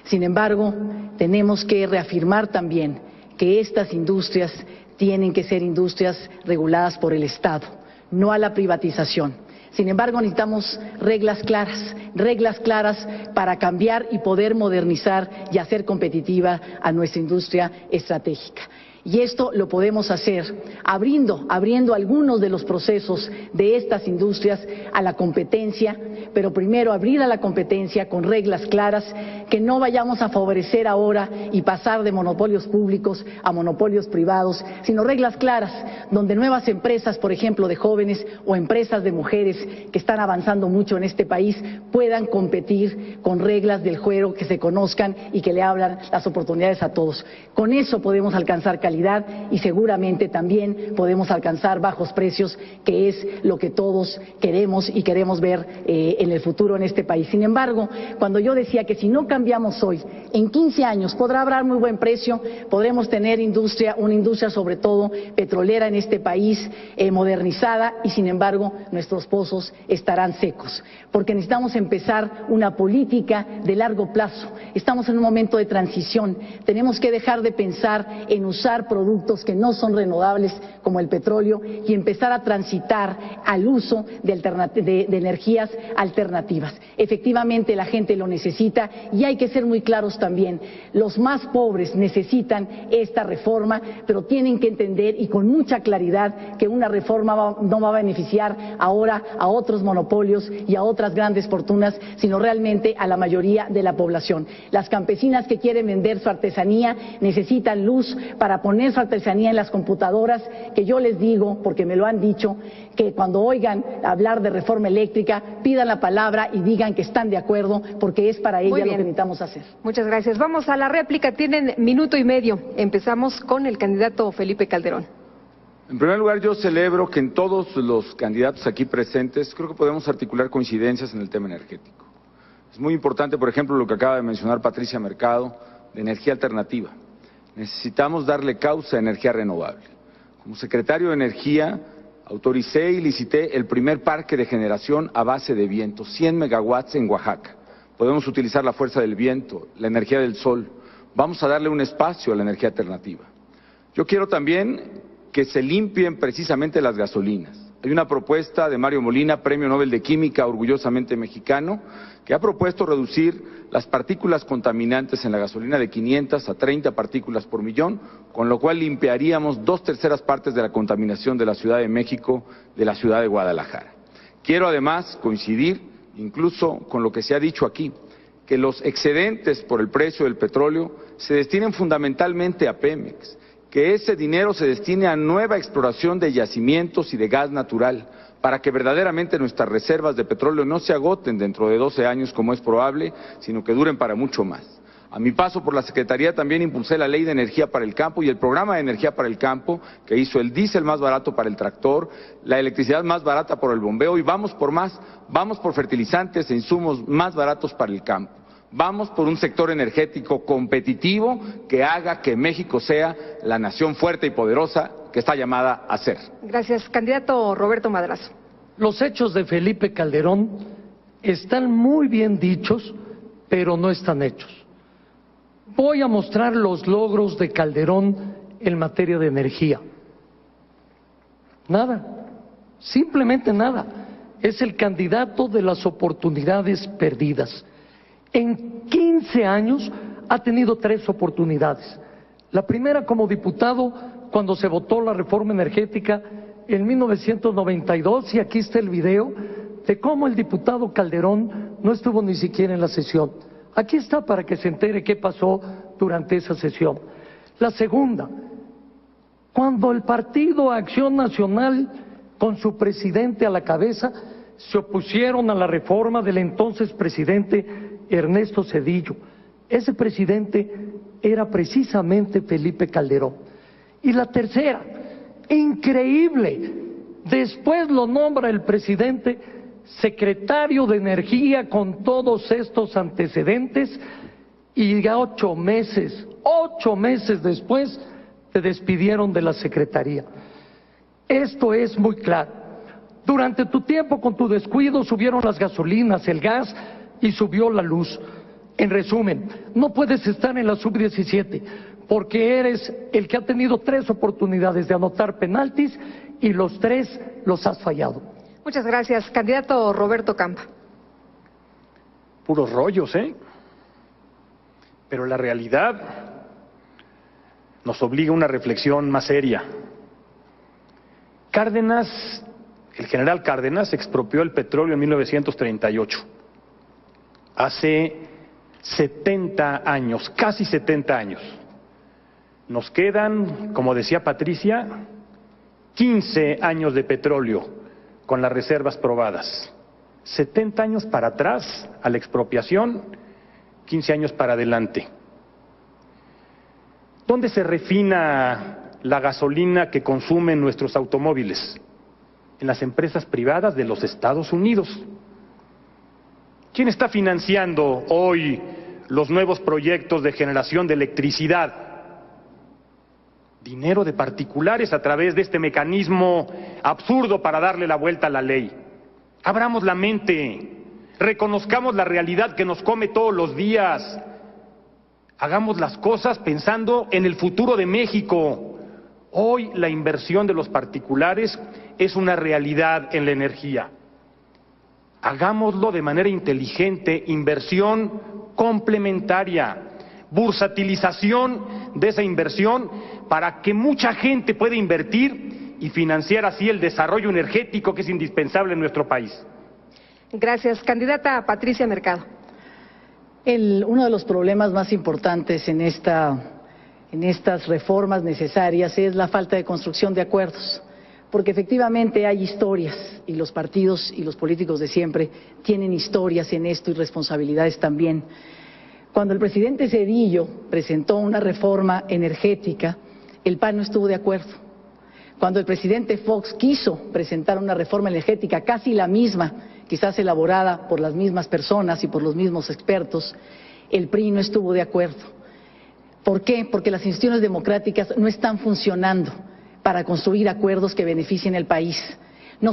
Sin embargo, tenemos que reafirmar también que estas industrias tienen que ser industrias reguladas por el Estado, no a la privatización. Sin embargo, necesitamos reglas claras para cambiar y poder modernizar y hacer competitiva a nuestra industria estratégica. Y esto lo podemos hacer abriendo algunos de los procesos de estas industrias a la competencia, pero primero abrir a la competencia con reglas claras, que no vayamos a favorecer ahora y pasar de monopolios públicos a monopolios privados, sino reglas claras donde nuevas empresas, por ejemplo, de jóvenes o empresas de mujeres que están avanzando mucho en este país, puedan competir con reglas del juego que se conozcan y que le abran las oportunidades a todos. Con eso podemos alcanzar calidad y seguramente también podemos alcanzar bajos precios, que es lo que todos queremos y queremos ver en el futuro en este país. Sin embargo, cuando yo decía que si no cambiamos hoy, en 15 años podrá haber muy buen precio, podremos tener una industria sobre todo petrolera en este país, modernizada, y sin embargo nuestros pozos estarán secos, porque necesitamos empezar una política de largo plazo. Estamos en un momento de transición, tenemos que dejar de pensar en usar productos que no son renovables como el petróleo y empezar a transitar al uso de energías alternativas. Efectivamente la gente lo necesita y hay que ser muy claros también. Los más pobres necesitan esta reforma, pero tienen que entender y con mucha claridad que una reforma no va a beneficiar ahora a otros monopolios y a otras grandes fortunas, sino realmente a la mayoría de la población. Las campesinas que quieren vender su artesanía necesitan luz para poner su artesanía en las computadoras, que yo les digo, porque me lo han dicho, que cuando oigan hablar de reforma eléctrica, pidan la palabra y digan que están de acuerdo, porque es para ella lo que necesitamos hacer. Muchas gracias. Vamos a la réplica, tienen minuto y medio. Empezamos con el candidato Felipe Calderón. En primer lugar, yo celebro que en todos los candidatos aquí presentes, creo que podemos articular coincidencias en el tema energético. Es muy importante, por ejemplo, lo que acaba de mencionar Patricia Mercado, de energía alternativa. Necesitamos darle causa a energía renovable. Como secretario de Energía, autoricé y licité el primer parque de generación a base de viento, 100 megawatts en Oaxaca. Podemos utilizar la fuerza del viento, la energía del sol. Vamos a darle un espacio a la energía alternativa. Yo quiero también que se limpien precisamente las gasolinas. Hay una propuesta de Mario Molina, Premio Nobel de Química, orgullosamente mexicano, que ha propuesto reducir las partículas contaminantes en la gasolina de 500 a 30 partículas por millón, con lo cual limpiaríamos 2/3 partes de la contaminación de la Ciudad de México, de la ciudad de Guadalajara. Quiero además coincidir incluso con lo que se ha dicho aquí, que los excedentes por el precio del petróleo se destinen fundamentalmente a Pemex, que ese dinero se destine a nueva exploración de yacimientos y de gas natural, para que verdaderamente nuestras reservas de petróleo no se agoten dentro de 12 años como es probable, sino que duren para mucho más. A mi paso por la Secretaría también impulsé la Ley de Energía para el Campo y el Programa de Energía para el Campo, que hizo el diésel más barato para el tractor, la electricidad más barata por el bombeo, y vamos por más, vamos por fertilizantes e insumos más baratos para el campo. Vamos por un sector energético competitivo que haga que México sea la nación fuerte y poderosa que está llamada a ser. Gracias. Candidato Roberto Madrazo. Los hechos de Felipe Calderón están muy bien dichos, pero no están hechos. Voy a mostrar los logros de Calderón en materia de energía. Nada, simplemente nada. Es el candidato de las oportunidades perdidas. En 15 años ha tenido 3 oportunidades. La primera como diputado cuando se votó la reforma energética en 1992, y aquí está el video de cómo el diputado Calderón no estuvo ni siquiera en la sesión. Aquí está para que se entere qué pasó durante esa sesión. La segunda, cuando el Partido Acción Nacional, con su presidente a la cabeza, se opusieron a la reforma del entonces presidente Ernesto Zedillo. Ese presidente era precisamente Felipe Calderón. Y la tercera, increíble, después lo nombra el presidente secretario de Energía con todos estos antecedentes, y ya 8 meses después te despidieron de la Secretaría. Esto es muy claro. Durante tu tiempo, con tu descuido, subieron las gasolinas, el gas y subió la luz. En resumen, no puedes estar en la sub-17 porque eres el que ha tenido 3 oportunidades de anotar penaltis y los 3 los has fallado. Muchas gracias. Candidato Roberto Campa. Puros rollos, ¿eh? Pero la realidad nos obliga a una reflexión más seria. Cárdenas, el general Cárdenas, expropió el petróleo en 1938. Hace 70 años, casi 70 años. Nos quedan, como decía Patricia, 15 años de petróleo con las reservas probadas. 70 años para atrás a la expropiación, 15 años para adelante. ¿Dónde se refina la gasolina que consumen nuestros automóviles? En las empresas privadas de los Estados Unidos. ¿Quién está financiando hoy los nuevos proyectos de generación de electricidad? Dinero de particulares a través de este mecanismo absurdo para darle la vuelta a la ley. Abramos la mente, reconozcamos la realidad que nos come todos los días. Hagamos las cosas pensando en el futuro de México. Hoy la inversión de los particulares es una realidad en la energía. Hagámoslo de manera inteligente, inversión complementaria, bursatilización de esa inversión para que mucha gente pueda invertir y financiar así el desarrollo energético que es indispensable en nuestro país. Gracias. Candidata Patricia Mercado. Uno de los problemas más importantes en estas reformas necesarias es la falta de construcción de acuerdos, porque efectivamente hay historias y los partidos y los políticos de siempre tienen historias en esto y responsabilidades también. Cuando el presidente Zedillo presentó una reforma energética, el PAN no estuvo de acuerdo. Cuando el presidente Fox quiso presentar una reforma energética casi la misma, quizás elaborada por las mismas personas y por los mismos expertos, el PRI no estuvo de acuerdo. ¿Por qué? Porque las instituciones democráticas no están funcionando para construir acuerdos que beneficien al país. No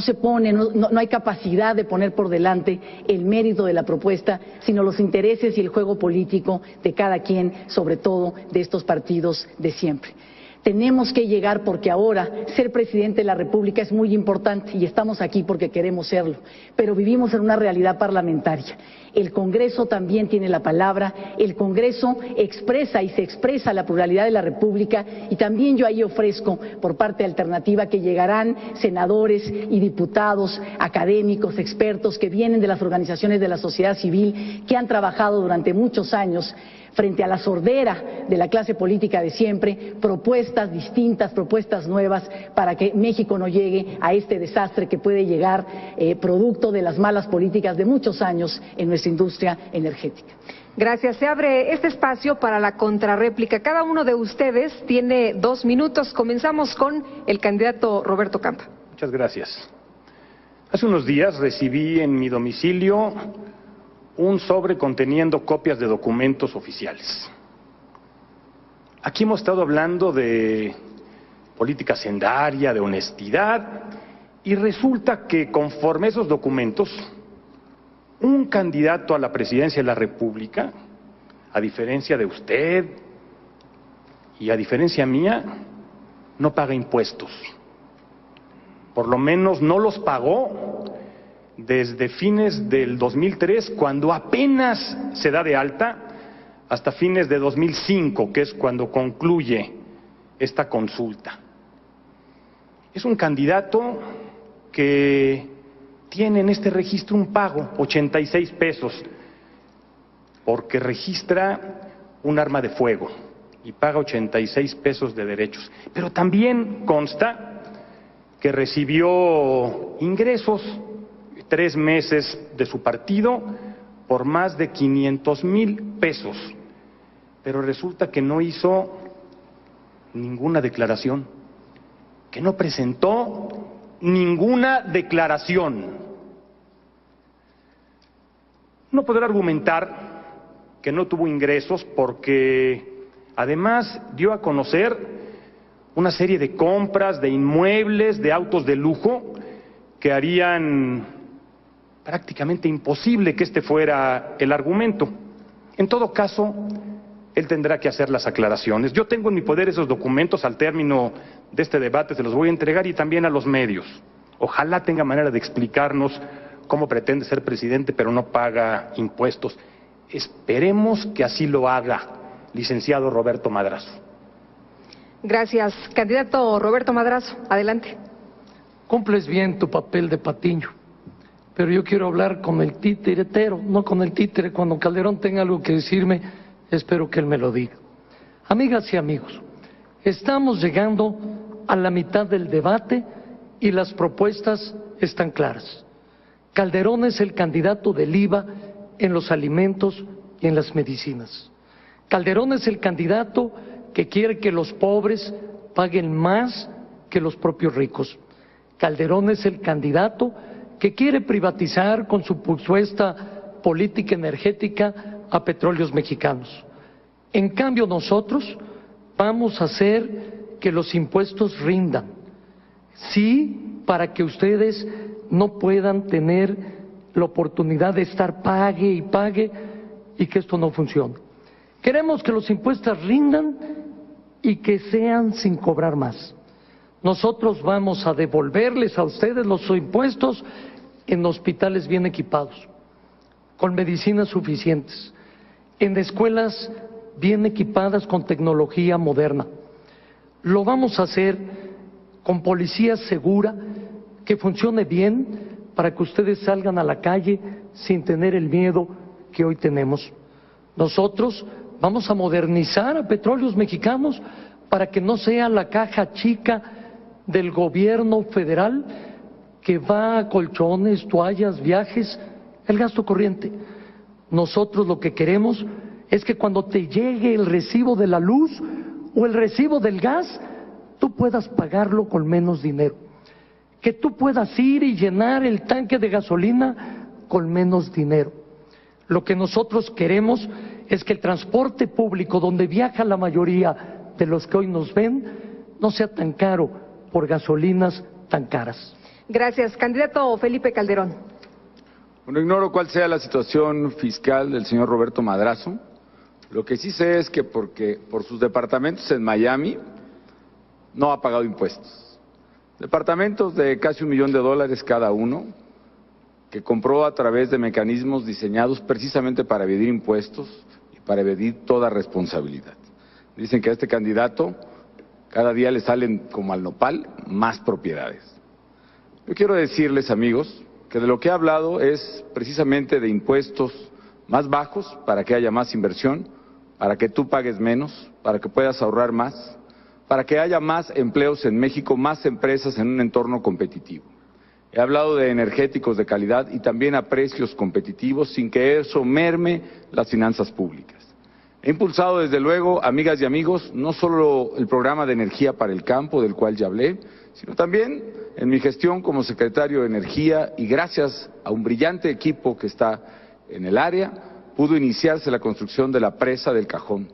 hay capacidad de poner por delante el mérito de la propuesta, sino los intereses y el juego político de cada quien, sobre todo de estos partidos de siempre. Tenemos que llegar, porque ahora ser presidente de la República es muy importante y estamos aquí porque queremos serlo, pero vivimos en una realidad parlamentaria. El Congreso también tiene la palabra, el Congreso expresa y se expresa la pluralidad de la República, y también yo ahí ofrezco por parte de Alternativa que llegarán senadores y diputados, académicos, expertos que vienen de las organizaciones de la sociedad civil, que han trabajado durante muchos años frente a la sordera de la clase política de siempre, propuestas distintas, propuestas nuevas para que México no llegue a este desastre que puede llegar producto de las malas políticas de muchos años en nuestra industria energética. Gracias. Se abre este espacio para la contrarréplica. Cada uno de ustedes tiene 2 minutos. Comenzamos con el candidato Roberto Campa. Muchas gracias. Hace unos días recibí en mi domicilio un sobre conteniendo copias de documentos oficiales. Aquí hemos estado hablando de política hacendaria, de honestidad, y resulta que conforme a esos documentos, un candidato a la presidencia de la República, a diferencia de usted y a diferencia mía, no paga impuestos. Por lo menos no los pagó desde fines del 2003, cuando apenas se da de alta, hasta fines de 2005, que es cuando concluye esta consulta. Es un candidato que tiene en este registro un pago, 86 pesos, porque registra un arma de fuego y paga 86 pesos de derechos. Pero también consta que recibió ingresos 3 meses de su partido por más de 500,000 pesos, pero resulta que no hizo ninguna declaración, que no presentó ninguna declaración. No podrá argumentar que no tuvo ingresos porque además dio a conocer una serie de compras de inmuebles, de autos de lujo, que harían prácticamente imposible que este fuera el argumento. En todo caso, él tendrá que hacer las aclaraciones. Yo tengo en mi poder esos documentos, al término de este debate se los voy a entregar, y también a los medios. Ojalá tenga manera de explicarnos cómo pretende ser presidente pero no paga impuestos. Esperemos que así lo haga, licenciado Roberto Madrazo. Gracias. Candidato Roberto Madrazo, adelante. Cumples bien tu papel de patiño, pero yo quiero hablar con el titiritero, no con el títere. Cuando Calderón tenga algo que decirme, espero que él me lo diga. Amigas y amigos, estamos llegando a la mitad del debate y las propuestas están claras. Calderón es el candidato del IVA en los alimentos y en las medicinas. Calderón es el candidato que quiere que los pobres paguen más que los propios ricos. Calderón es el candidato que quiere privatizar con su supuesta política energética a Petróleos Mexicanos. En cambio, nosotros vamos a hacer que los impuestos rindan. Sí, para que ustedes no puedan tener la oportunidad de estar pague y pague y que esto no funcione. Queremos que los impuestos rindan y que sean sin cobrar más. Nosotros vamos a devolverles a ustedes los impuestos en hospitales bien equipados, con medicinas suficientes, en escuelas bien equipadas con tecnología moderna. Lo vamos a hacer con policía segura, que funcione bien, para que ustedes salgan a la calle sin tener el miedo que hoy tenemos. Nosotros vamos a modernizar a Petróleos Mexicanos para que no sea la caja chica del gobierno federal que va a colchones, toallas, viajes, el gasto corriente. Nosotros lo que queremos es que cuando te llegue el recibo de la luz o el recibo del gas, tú puedas pagarlo con menos dinero. Que tú puedas ir y llenar el tanque de gasolina con menos dinero. Lo que nosotros queremos es que el transporte público, donde viaja la mayoría de los que hoy nos ven, no sea tan caro por gasolinas tan caras. Gracias. Candidato Felipe Calderón. Bueno, ignoro cuál sea la situación fiscal del señor Roberto Madrazo. Lo que sí sé es que por sus departamentos en Miami no ha pagado impuestos. Departamentos de casi $1 millón cada uno, que compró a través de mecanismos diseñados precisamente para evadir impuestos y para evadir toda responsabilidad. Dicen que a este candidato cada día le salen como al nopal más propiedades. Yo quiero decirles, amigos, que de lo que he hablado es precisamente de impuestos más bajos para que haya más inversión, para que tú pagues menos, para que puedas ahorrar más, para que haya más empleos en México, más empresas en un entorno competitivo. He hablado de energéticos de calidad y también a precios competitivos sin que eso merme las finanzas públicas. He impulsado desde luego, amigas y amigos, no solo el programa de energía para el campo, del cual ya hablé, sino también en mi gestión como secretario de Energía y gracias a un brillante equipo que está en el área, pudo iniciarse la construcción de la presa del Cajón,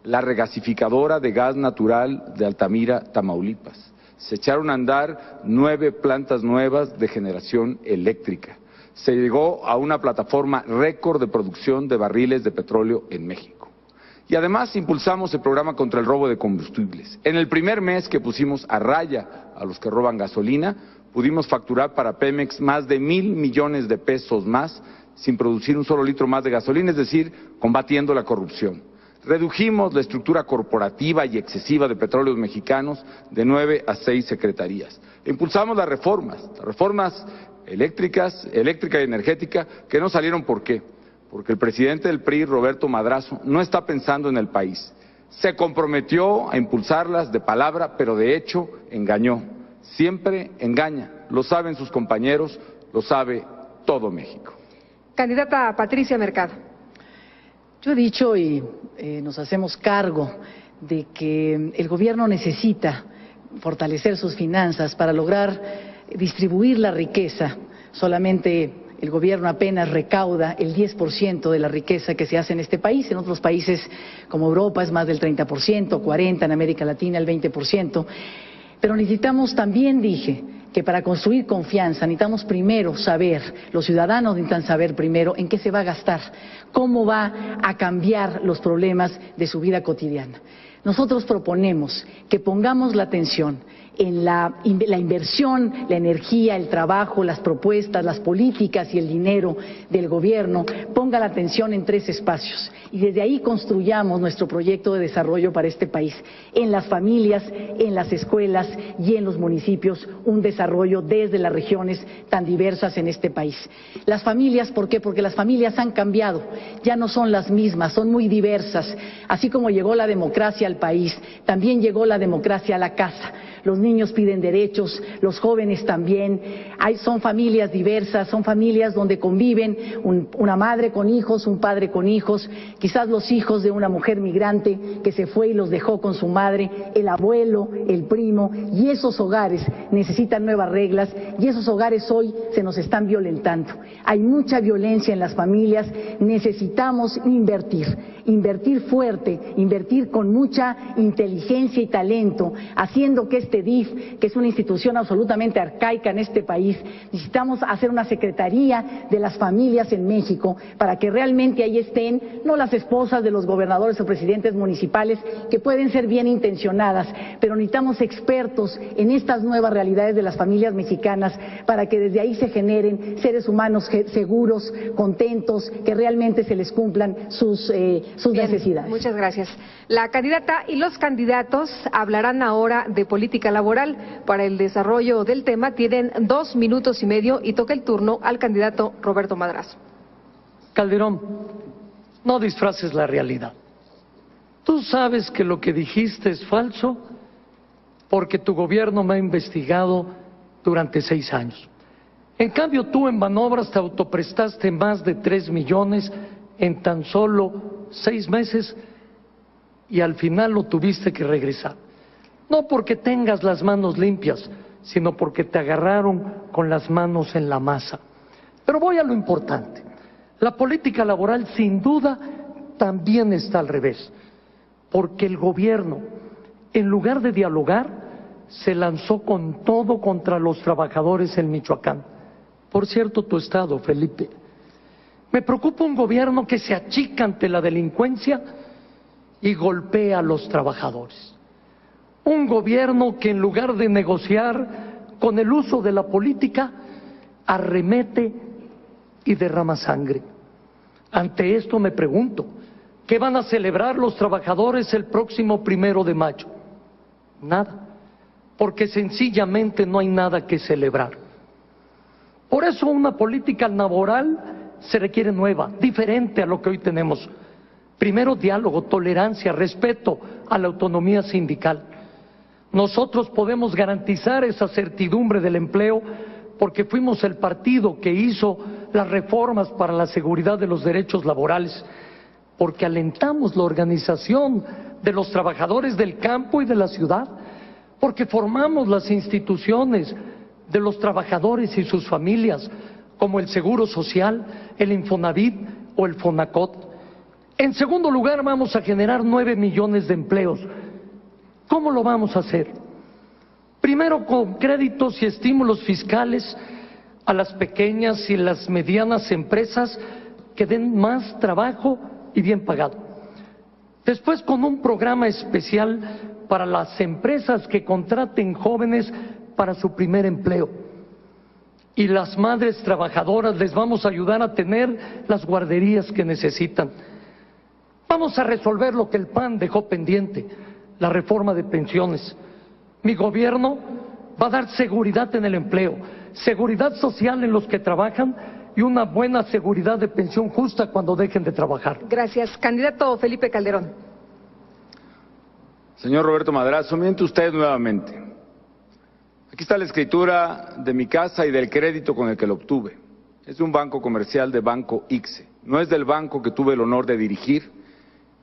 la regasificadora de gas natural de Altamira, Tamaulipas. Se echaron a andar 9 plantas nuevas de generación eléctrica. Se llegó a una plataforma récord de producción de barriles de petróleo en México. Y además impulsamos el programa contra el robo de combustibles. En el primer mes que pusimos a raya a los que roban gasolina, pudimos facturar para Pemex más de 1,000 millones de pesos más sin producir un solo litro más de gasolina, es decir, combatiendo la corrupción. Redujimos la estructura corporativa y excesiva de Petróleos Mexicanos de 9 a 6 secretarías. Impulsamos las reformas eléctrica y energética, que no salieron. ¿Por qué? Porque el presidente del PRI, Roberto Madrazo, no está pensando en el país. Se comprometió a impulsarlas de palabra, pero de hecho engañó. Siempre engaña. Lo saben sus compañeros, lo sabe todo México. Candidata Patricia Mercado. Yo he dicho y nos hacemos cargo de que el gobierno necesita fortalecer sus finanzas para lograr distribuir la riqueza. Solamente el gobierno apenas recauda el 10% de la riqueza que se hace en este país. En otros países como Europa es más del 30%, 40%, en América Latina el 20%. Pero necesitamos también, dije, que para construir confianza necesitamos primero saber, los ciudadanos necesitan saber primero en qué se va a gastar, cómo va a cambiar los problemas de su vida cotidiana. Nosotros proponemos que pongamos la atención en la inversión, la energía, el trabajo, las propuestas, las políticas y el dinero del gobierno, ponga la atención en 3 espacios y desde ahí construyamos nuestro proyecto de desarrollo para este país, en las familias, en las escuelas y en los municipios, un desarrollo desde las regiones tan diversas en este país. Las familias, ¿por qué? Porque las familias han cambiado, ya no son las mismas, son muy diversas. Así como llegó la democracia al país, también llegó la democracia a la casa. Los niños piden derechos, los jóvenes también. Son familias diversas, son familias donde conviven una madre con hijos, un padre con hijos, quizás los hijos de una mujer migrante que se fue y los dejó con su madre, el abuelo, el primo, y esos hogares necesitan nuevas reglas y esos hogares hoy se nos están violentando. Hay mucha violencia en las familias, necesitamos invertir fuerte, invertir con mucha inteligencia y talento, haciendo que este DIF, que es una institución absolutamente arcaica en este país, necesitamos hacer una secretaría de las familias en México para que realmente ahí estén no las esposas de los gobernadores o presidentes municipales, que pueden ser bien intencionadas, pero necesitamos expertos en estas nuevas realidades de las familias mexicanas para que desde ahí se generen seres humanos seguros, contentos, que realmente se les cumplan sus necesidades. Muchas gracias. La candidata y los candidatos hablarán ahora de política laboral. Para el desarrollo del tema tienen 2 minutos y medio y toca el turno al candidato Roberto Madrazo. Calderón, no disfraces la realidad. Tú sabes que lo que dijiste es falso porque tu gobierno me ha investigado durante 6 años. En cambio, tú en manobras te autoprestaste más de 3 millones en tan solo 6 meses y al final lo tuviste que regresar. No porque tengas las manos limpias, sino porque te agarraron con las manos en la masa. Pero voy a lo importante. La política laboral sin duda también está al revés, porque el gobierno, en lugar de dialogar, se lanzó con todo contra los trabajadores en Michoacán. Por cierto, tu estado, Felipe. Me preocupa un gobierno que se achica ante la delincuencia y golpea a los trabajadores. Un gobierno que en lugar de negociar con el uso de la política, arremete y derrama sangre. Ante esto me pregunto, ¿qué van a celebrar los trabajadores el próximo 1 de mayo? Nada, porque sencillamente no hay nada que celebrar. Por eso una política laboral se requiere nueva, diferente a lo que hoy tenemos. Primero, diálogo, tolerancia, respeto a la autonomía sindical. Nosotros podemos garantizar esa certidumbre del empleo porque fuimos el partido que hizo las reformas para la seguridad de los derechos laborales, porque alentamos la organización de los trabajadores del campo y de la ciudad, porque formamos las instituciones de los trabajadores y sus familias, como el Seguro Social, el Infonavit o el Fonacot. En segundo lugar, vamos a generar 9 millones de empleos. ¿Cómo lo vamos a hacer? Primero, con créditos y estímulos fiscales a las pequeñas y las medianas empresas que den más trabajo y bien pagado. Después, con un programa especial para las empresas que contraten jóvenes para su primer empleo. Y las madres trabajadoras les vamos a ayudar a tener las guarderías que necesitan. Vamos a resolver lo que el PAN dejó pendiente, la reforma de pensiones. Mi gobierno va a dar seguridad en el empleo, seguridad social en los que trabajan y una buena seguridad de pensión justa cuando dejen de trabajar. Gracias. Candidato Felipe Calderón. Señor Roberto Madrazo, miente usted nuevamente. Aquí está la escritura de mi casa y del crédito con el que lo obtuve. Es de un banco comercial de Banco ICSE. No es del banco que tuve el honor de dirigir,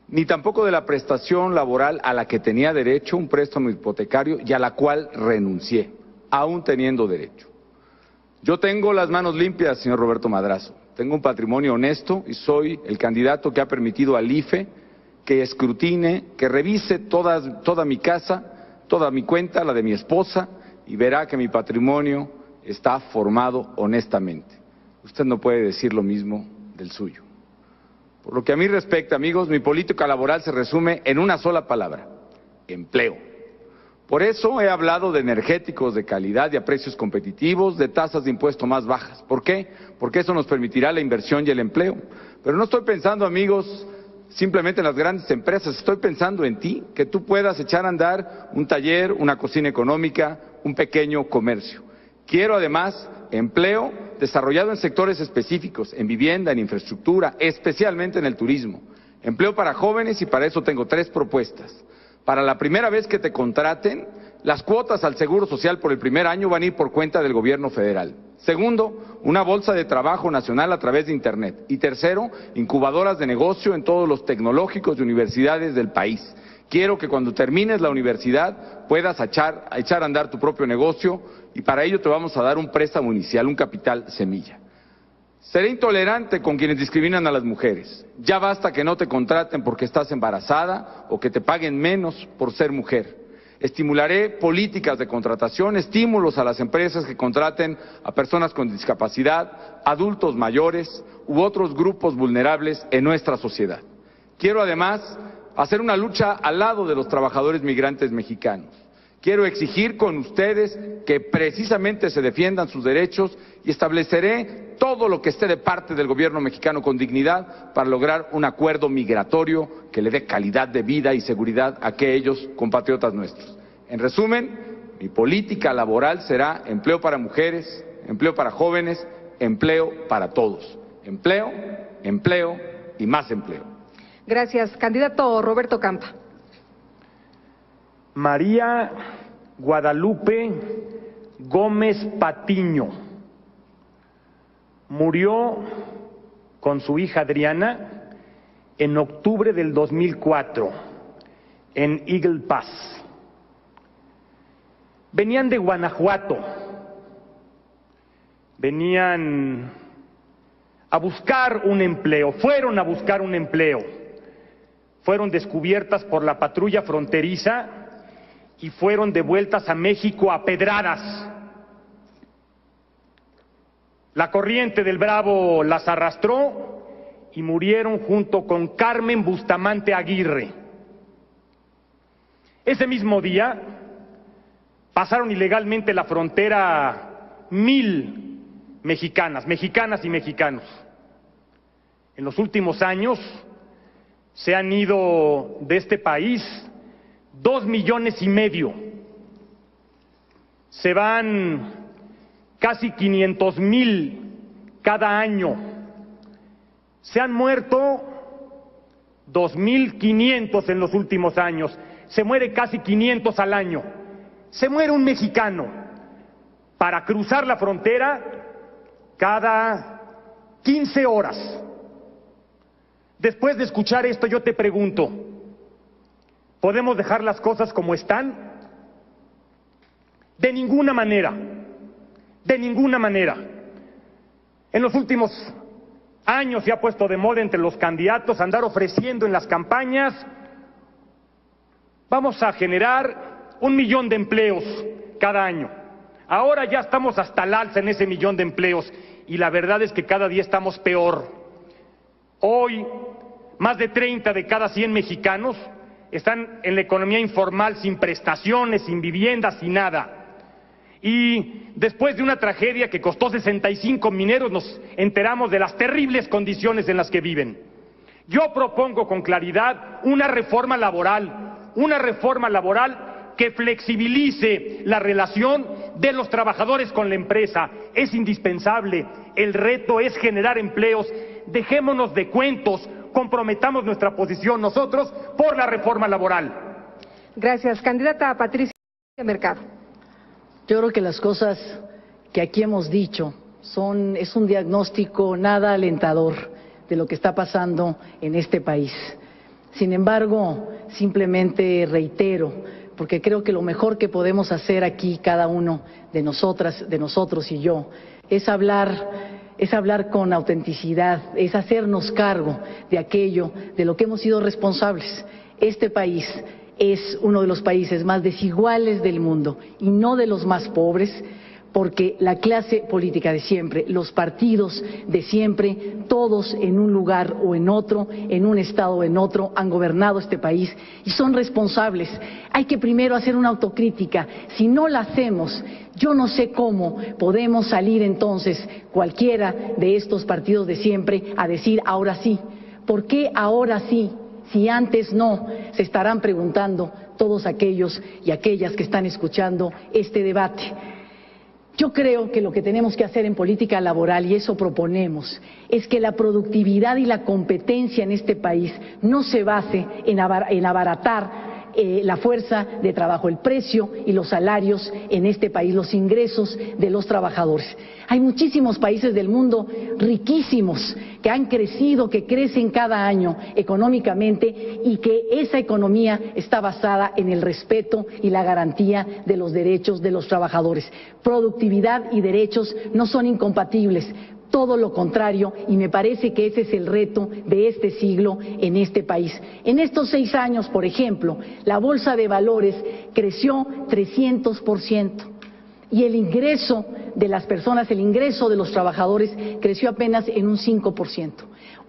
ni tampoco de la prestación laboral a la que tenía derecho, un préstamo hipotecario, y a la cual renuncié, aún teniendo derecho. Yo tengo las manos limpias, señor Roberto Madrazo. Tengo un patrimonio honesto y soy el candidato que ha permitido al IFE que escrutine, que revise toda mi casa, toda mi cuenta, la de mi esposa, y verá que mi patrimonio está formado honestamente. Usted no puede decir lo mismo del suyo. Por lo que a mí respecta, amigos, mi política laboral se resume en una sola palabra: empleo. Por eso he hablado de energéticos de calidad y a precios competitivos, de tasas de impuesto más bajas. ¿Por qué? Porque eso nos permitirá la inversión y el empleo. Pero no estoy pensando, amigos, simplemente en las grandes empresas, estoy pensando en ti, que tú puedas echar a andar un taller, una cocina económica, un pequeño comercio. Quiero además empleo desarrollado en sectores específicos, en vivienda, en infraestructura, especialmente en el turismo. Empleo para jóvenes y para eso tengo 3 propuestas. Para la primera vez que te contraten, las cuotas al Seguro Social por el primer año van a ir por cuenta del gobierno federal. Segundo, una bolsa de trabajo nacional a través de Internet. Y tercero, incubadoras de negocio en todos los tecnológicos y universidades del país. Quiero que cuando termines la universidad puedas echar a andar tu propio negocio y para ello te vamos a dar un préstamo inicial, un capital semilla. Seré intolerante con quienes discriminan a las mujeres. Ya basta que no te contraten porque estás embarazada o que te paguen menos por ser mujer. Estimularé políticas de contratación, estímulos a las empresas que contraten a personas con discapacidad, adultos mayores u otros grupos vulnerables en nuestra sociedad. Quiero además hacer una lucha al lado de los trabajadores migrantes mexicanos. Quiero exigir con ustedes que precisamente se defiendan sus derechos y estableceré todo lo que esté de parte del gobierno mexicano con dignidad para lograr un acuerdo migratorio que le dé calidad de vida y seguridad a aquellos compatriotas nuestros. En resumen, mi política laboral será empleo para mujeres, empleo para jóvenes, empleo para todos. Empleo, empleo y más empleo. Gracias. Candidato Roberto Campa. María Guadalupe Gómez Patiño murió con su hija Adriana en octubre del 2004 en Eagle Pass. Venían de Guanajuato, venían a buscar un empleo, fueron a buscar un empleo, fueron descubiertas por la patrulla fronteriza y fueron devueltas a México a pedradas. La corriente del Bravo las arrastró y murieron junto con Carmen Bustamante Aguirre. Ese mismo día pasaron ilegalmente la frontera 1,000 mexicanas y mexicanos. En los últimos años se han ido de este país 2,5 millones. Se van casi 500,000 cada año. Se han muerto 2.500 en los últimos años. Se muere casi 500 al año. Se muere un mexicano para cruzar la frontera cada 15 horas. Después de escuchar esto, yo te pregunto, ¿podemos dejar las cosas como están? De ninguna manera, de ninguna manera. En los últimos años se ha puesto de moda entre los candidatos andar ofreciendo en las campañas: vamos a generar 1 millón de empleos cada año. Ahora ya estamos hasta el alza en ese 1 millón de empleos y la verdad es que cada día estamos peor. Hoy, más de 30 de cada 100 mexicanos están en la economía informal, sin prestaciones, sin vivienda, sin nada. Y después de una tragedia que costó 65 mineros, nos enteramos de las terribles condiciones en las que viven. Yo propongo con claridad una reforma laboral que flexibilice la relación de los trabajadores con la empresa. Es indispensable. El reto es generar empleos. Dejémonos de cuentos, comprometamos nuestra posición nosotros por la reforma laboral. Gracias. Candidata Patricia Mercado. Yo creo que las cosas que aquí hemos dicho es un diagnóstico nada alentador de lo que está pasando en este país. Sin embargo, simplemente reitero, porque creo que lo mejor que podemos hacer aquí cada uno de nosotros y yo, es hablar con autenticidad, es hacernos cargo de aquello de lo que hemos sido responsables. Este país es uno de los países más desiguales del mundo y no de los más pobres, porque la clase política de siempre, los partidos de siempre, todos en un lugar o en otro, en un estado o en otro, han gobernado este país y son responsables. Hay que primero hacer una autocrítica. Si no la hacemos, yo no sé cómo podemos salir entonces cualquiera de estos partidos de siempre a decir ahora sí. ¿Por qué ahora sí? Si antes no, se estarán preguntando todos aquellos y aquellas que están escuchando este debate. Yo creo que lo que tenemos que hacer en política laboral, y eso proponemos, es que la productividad y la competencia en este país no se base en abaratar la fuerza de trabajo, el precio y los salarios en este país, los ingresos de los trabajadores. Hay muchísimos países del mundo riquísimos que han crecido, que crecen cada año económicamente y que esa economía está basada en el respeto y la garantía de los derechos de los trabajadores. Productividad y derechos no son incompatibles. Todo lo contrario, y me parece que ese es el reto de este siglo en este país. En estos 6 años, por ejemplo, la bolsa de valores creció 300% y el ingreso de las personas, el ingreso de los trabajadores creció apenas en un 5%.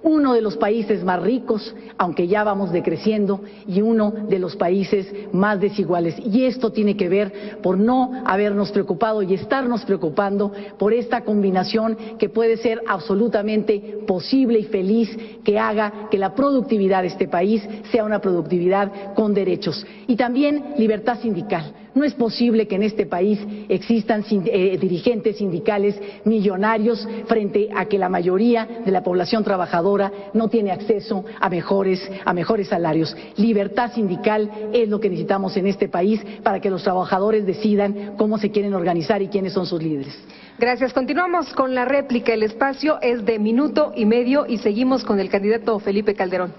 Uno de los países más ricos, aunque ya vamos decreciendo, y uno de los países más desiguales. Y esto tiene que ver por no habernos preocupado y estarnos preocupando por esta combinación que puede ser absolutamente posible y feliz, que haga que la productividad de este país sea una productividad con derechos. Y también libertad sindical. No es posible que en este país existan dirigentes sindicales millonarios frente a que la mayoría de la población trabajadora no tiene acceso a mejores salarios. Libertad sindical es lo que necesitamos en este país para que los trabajadores decidan cómo se quieren organizar y quiénes son sus líderes. Gracias. Continuamos con la réplica. El espacio es de 1 minuto y medio y seguimos con el candidato Felipe Calderón.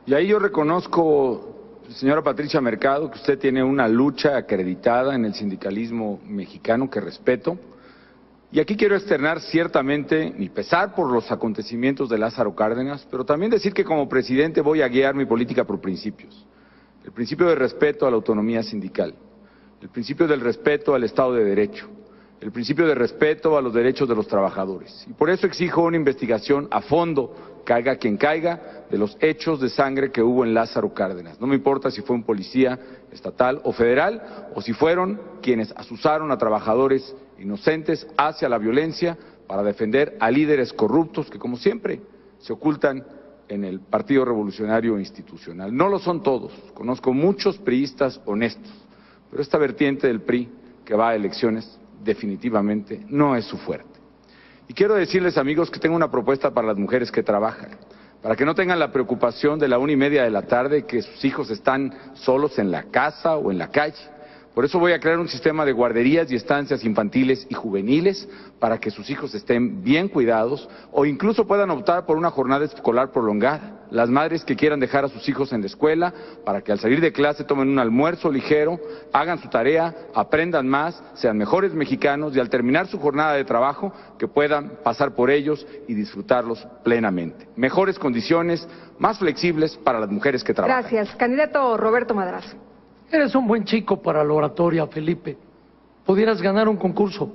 Y ahí yo reconozco, señora Patricia Mercado, que usted tiene una lucha acreditada en el sindicalismo mexicano que respeto. Y aquí quiero externar ciertamente mi pesar por los acontecimientos de Lázaro Cárdenas, pero también decir que como presidente voy a guiar mi política por principios. El principio de respeto a la autonomía sindical, el principio del respeto al Estado de Derecho, el principio de respeto a los derechos de los trabajadores. Y por eso exijo una investigación a fondo, caiga quien caiga, de los hechos de sangre que hubo en Lázaro Cárdenas. No me importa si fue un policía estatal o federal, o si fueron quienes asusaron a trabajadores inocentes hacia la violencia para defender a líderes corruptos que, como siempre, se ocultan en el Partido Revolucionario Institucional. No lo son todos, conozco muchos priistas honestos, pero esta vertiente del PRI que va a elecciones definitivamente no es su fuerte. Y quiero decirles, amigos, que tengo una propuesta para las mujeres que trabajan, para que no tengan la preocupación de la 1:30 de la tarde que sus hijos están solos en la casa o en la calle. Por eso voy a crear un sistema de guarderías y estancias infantiles y juveniles para que sus hijos estén bien cuidados o incluso puedan optar por una jornada escolar prolongada. Las madres que quieran dejar a sus hijos en la escuela para que al salir de clase tomen un almuerzo ligero, hagan su tarea, aprendan más, sean mejores mexicanos y al terminar su jornada de trabajo que puedan pasar por ellos y disfrutarlos plenamente. Mejores condiciones, más flexibles para las mujeres que trabajan. Gracias. Candidato Roberto Madrazo. Eres un buen chico para la oratoria, Felipe. Pudieras ganar un concurso,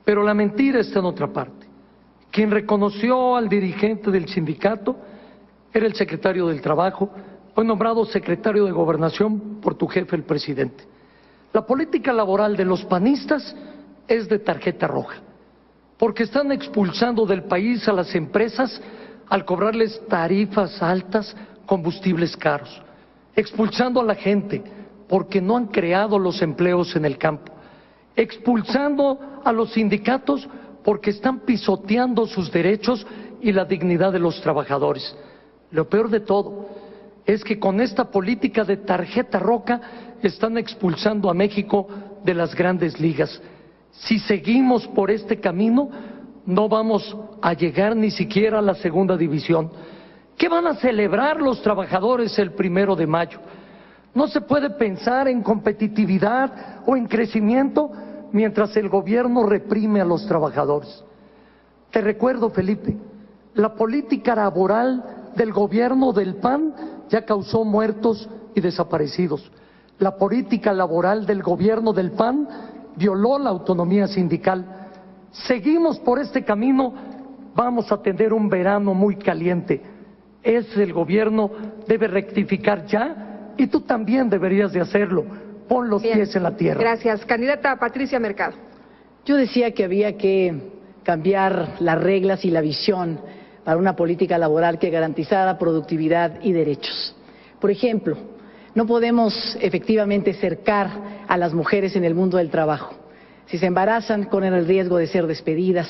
pero la mentira está en otra parte. Quien reconoció al dirigente del sindicato era el secretario del Trabajo, fue nombrado secretario de Gobernación por tu jefe, el presidente. La política laboral de los panistas es de tarjeta roja, porque están expulsando del país a las empresas al cobrarles tarifas altas, combustibles caros, expulsando a la gente porque no han creado los empleos en el campo, expulsando a los sindicatos porque están pisoteando sus derechos y la dignidad de los trabajadores. Lo peor de todo es que con esta política de tarjeta roja están expulsando a México de las grandes ligas. Si seguimos por este camino, no vamos a llegar ni siquiera a la segunda división. ¿Qué van a celebrar los trabajadores el 1 de mayo? No se puede pensar en competitividad o en crecimiento mientras el gobierno reprime a los trabajadores. Te recuerdo, Felipe, la política laboral del gobierno del PAN ya causó muertos y desaparecidos. La política laboral del gobierno del PAN violó la autonomía sindical. Seguimos por este camino, vamos a tener un verano muy caliente. El gobierno debe rectificar ya y tú también deberías de hacerlo. Pon los pies en la tierra. Gracias. Candidata Patricia Mercado. Yo decía que había que cambiar las reglas y la visión para una política laboral que garantizara productividad y derechos. Por ejemplo, no podemos efectivamente cercar a las mujeres en el mundo del trabajo. Si se embarazan, corren el riesgo de ser despedidas.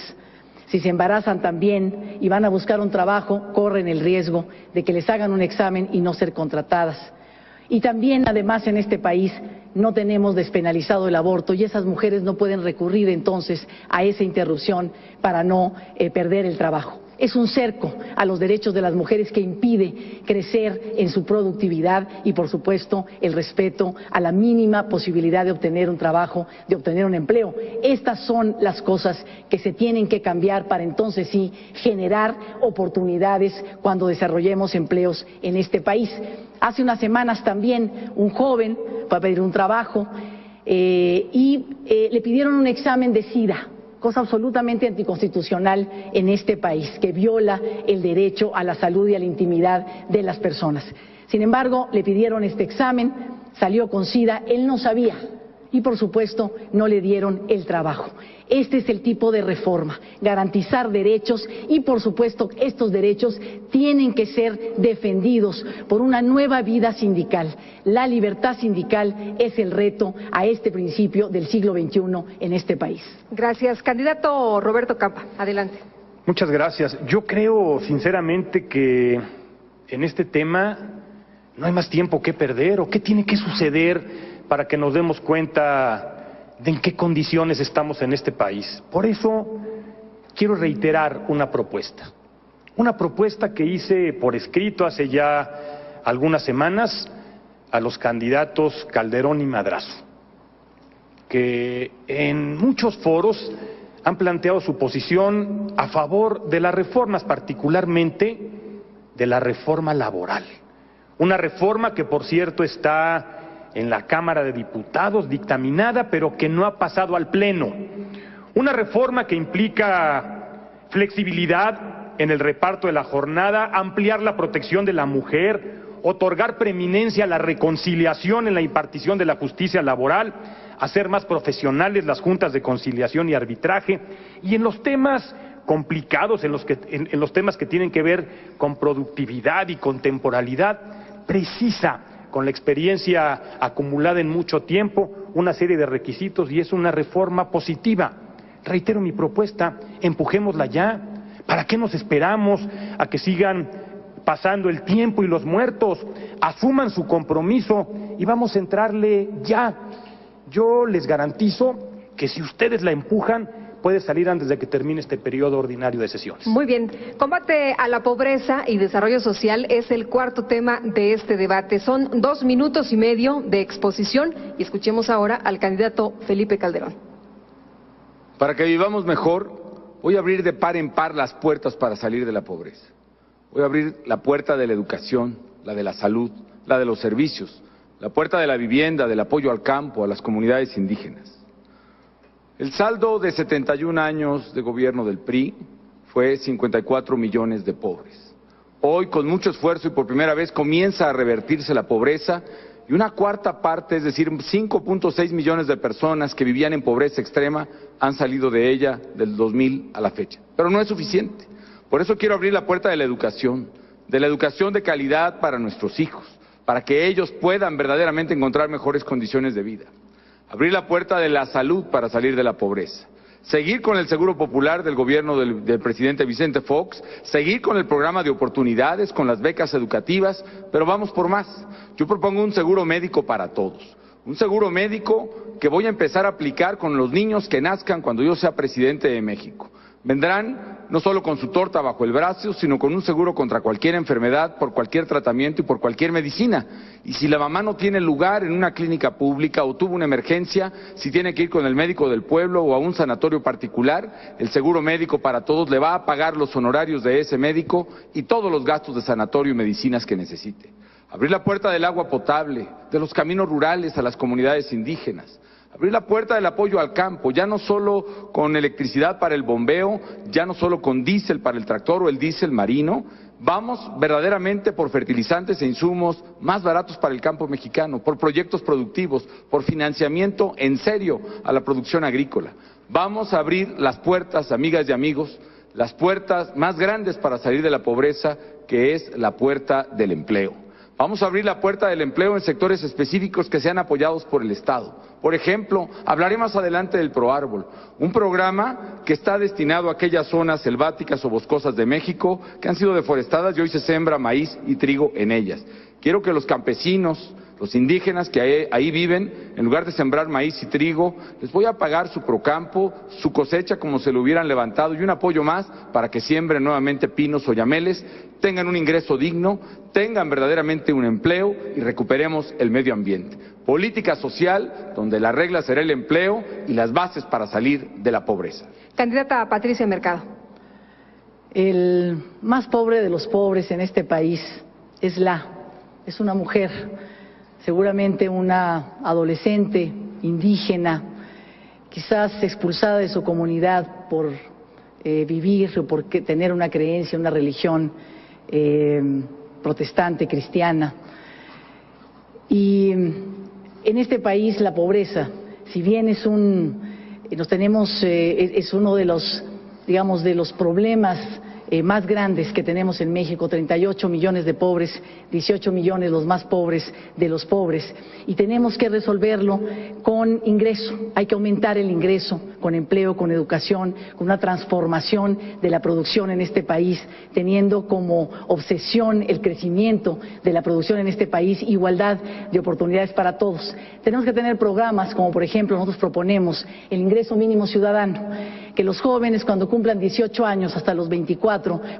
Si se embarazan también y van a buscar un trabajo, corren el riesgo de que les hagan un examen y no ser contratadas. Y también, además, en este país no tenemos despenalizado el aborto y esas mujeres no pueden recurrir entonces a esa interrupción para no perder el trabajo. Es un cerco a los derechos de las mujeres que impide crecer en su productividad y, por supuesto, el respeto a la mínima posibilidad de obtener un trabajo, de obtener un empleo. Estas son las cosas que se tienen que cambiar para entonces sí generar oportunidades cuando desarrollemos empleos en este país. Hace unas semanas también un joven fue a pedir un trabajo y le pidieron un examen de SIDA, cosa absolutamente anticonstitucional en este país, que viola el derecho a la salud y a la intimidad de las personas. Sin embargo, le pidieron este examen, salió con SIDA, él no sabía y por supuesto no le dieron el trabajo. Este es el tipo de reforma, garantizar derechos y por supuesto estos derechos tienen que ser defendidos por una nueva vida sindical. La libertad sindical es el reto a este principio del siglo XXI en este país. Gracias. Candidato Roberto Campa, adelante. Muchas gracias. Yo creo sinceramente que en este tema no hay más tiempo que perder o qué tiene que suceder para que nos demos cuenta de en qué condiciones estamos en este país. Por eso quiero reiterar una propuesta que hice por escrito hace ya algunas semanas a los candidatos Calderón y Madrazo, que en muchos foros han planteado su posición a favor de las reformas, particularmente de la reforma laboral. Una reforma que, por cierto, está en la Cámara de Diputados dictaminada, pero que no ha pasado al Pleno. Una reforma que implica flexibilidad en el reparto de la jornada, ampliar la protección de la mujer, otorgar preeminencia a la reconciliación en la impartición de la justicia laboral, hacer más profesionales las juntas de conciliación y arbitraje, y en los temas complicados, en los temas que tienen que ver con productividad y con temporalidad, precisa con la experiencia acumulada en mucho tiempo, una serie de requisitos y es una reforma positiva. Reitero mi propuesta, empujémosla ya. ¿Para qué nos esperamos a que sigan pasando el tiempo y los muertos. Asuman su compromiso y vamos a entrarle ya. Yo les garantizo que si ustedes la empujan, puede salir antes de que termine este periodo ordinario de sesiones. Muy bien. Combate a la pobreza y desarrollo social es el cuarto tema de este debate. Son 2 minutos y medio de exposición y escuchemos ahora al candidato Felipe Calderón. Para que vivamos mejor, voy a abrir de par en par las puertas para salir de la pobreza. Voy a abrir la puerta de la educación, la de la salud, la de los servicios, la puerta de la vivienda, del apoyo al campo, a las comunidades indígenas. El saldo de 71 años de gobierno del PRI fue 54 millones de pobres. Hoy, con mucho esfuerzo y por primera vez, comienza a revertirse la pobreza y una cuarta parte, es decir, 5.6 millones de personas que vivían en pobreza extrema han salido de ella del 2000 a la fecha. Pero no es suficiente. Por eso quiero abrir la puerta de la educación de calidad para nuestros hijos, para que ellos puedan verdaderamente encontrar mejores condiciones de vida. Abrir la puerta de la salud para salir de la pobreza. Seguir con el seguro popular del gobierno del presidente Vicente Fox, seguir con el programa de oportunidades, con las becas educativas, pero vamos por más. Yo propongo un seguro médico para todos. Un seguro médico que voy a empezar a aplicar con los niños que nazcan cuando yo sea presidente de México. Vendrán no solo con su torta bajo el brazo, sino con un seguro contra cualquier enfermedad, por cualquier tratamiento y por cualquier medicina. Y si la mamá no tiene lugar en una clínica pública o tuvo una emergencia, si tiene que ir con el médico del pueblo o a un sanatorio particular, el seguro médico para todos le va a pagar los honorarios de ese médico y todos los gastos de sanatorio y medicinas que necesite. Abrir la puerta del agua potable, de los caminos rurales a las comunidades indígenas. Abrir la puerta del apoyo al campo, ya no solo con electricidad para el bombeo, ya no solo con diésel para el tractor o el diésel marino, vamos verdaderamente por fertilizantes e insumos más baratos para el campo mexicano, por proyectos productivos, por financiamiento en serio a la producción agrícola. Vamos a abrir las puertas, amigas y amigos, las puertas más grandes para salir de la pobreza, que es la puerta del empleo. Vamos a abrir la puerta del empleo en sectores específicos que sean apoyados por el Estado. Por ejemplo, hablaré más adelante del ProÁrbol, un programa que está destinado a aquellas zonas selváticas o boscosas de México que han sido deforestadas y hoy se siembra maíz y trigo en ellas. Quiero que los campesinos, los indígenas que ahí viven, en lugar de sembrar maíz y trigo, les voy a pagar su procampo, su cosecha como se lo hubieran levantado y un apoyo más para que siembren nuevamente pinos o yameles, tengan un ingreso digno, tengan verdaderamente un empleo y recuperemos el medio ambiente. Política social donde la regla será el empleo y las bases para salir de la pobreza. Candidata Patricia Mercado. El más pobre de los pobres en este país es una mujer, seguramente una adolescente indígena, quizás expulsada de su comunidad por vivir o por tener una creencia, una religión protestante, cristiana. Y en este país la pobreza, si bien es uno de los, digamos, de los problemas más grandes que tenemos en México, 38 millones de pobres, 18 millones los más pobres de los pobres, y tenemos que resolverlo con ingreso. Hay que aumentar el ingreso con empleo, con educación, con una transformación de la producción en este país, teniendo como obsesión el crecimiento de la producción en este país, igualdad de oportunidades para todos. Tenemos que tener programas como, por ejemplo, nosotros proponemos el ingreso mínimo ciudadano, que los jóvenes cuando cumplan 18 años hasta los 24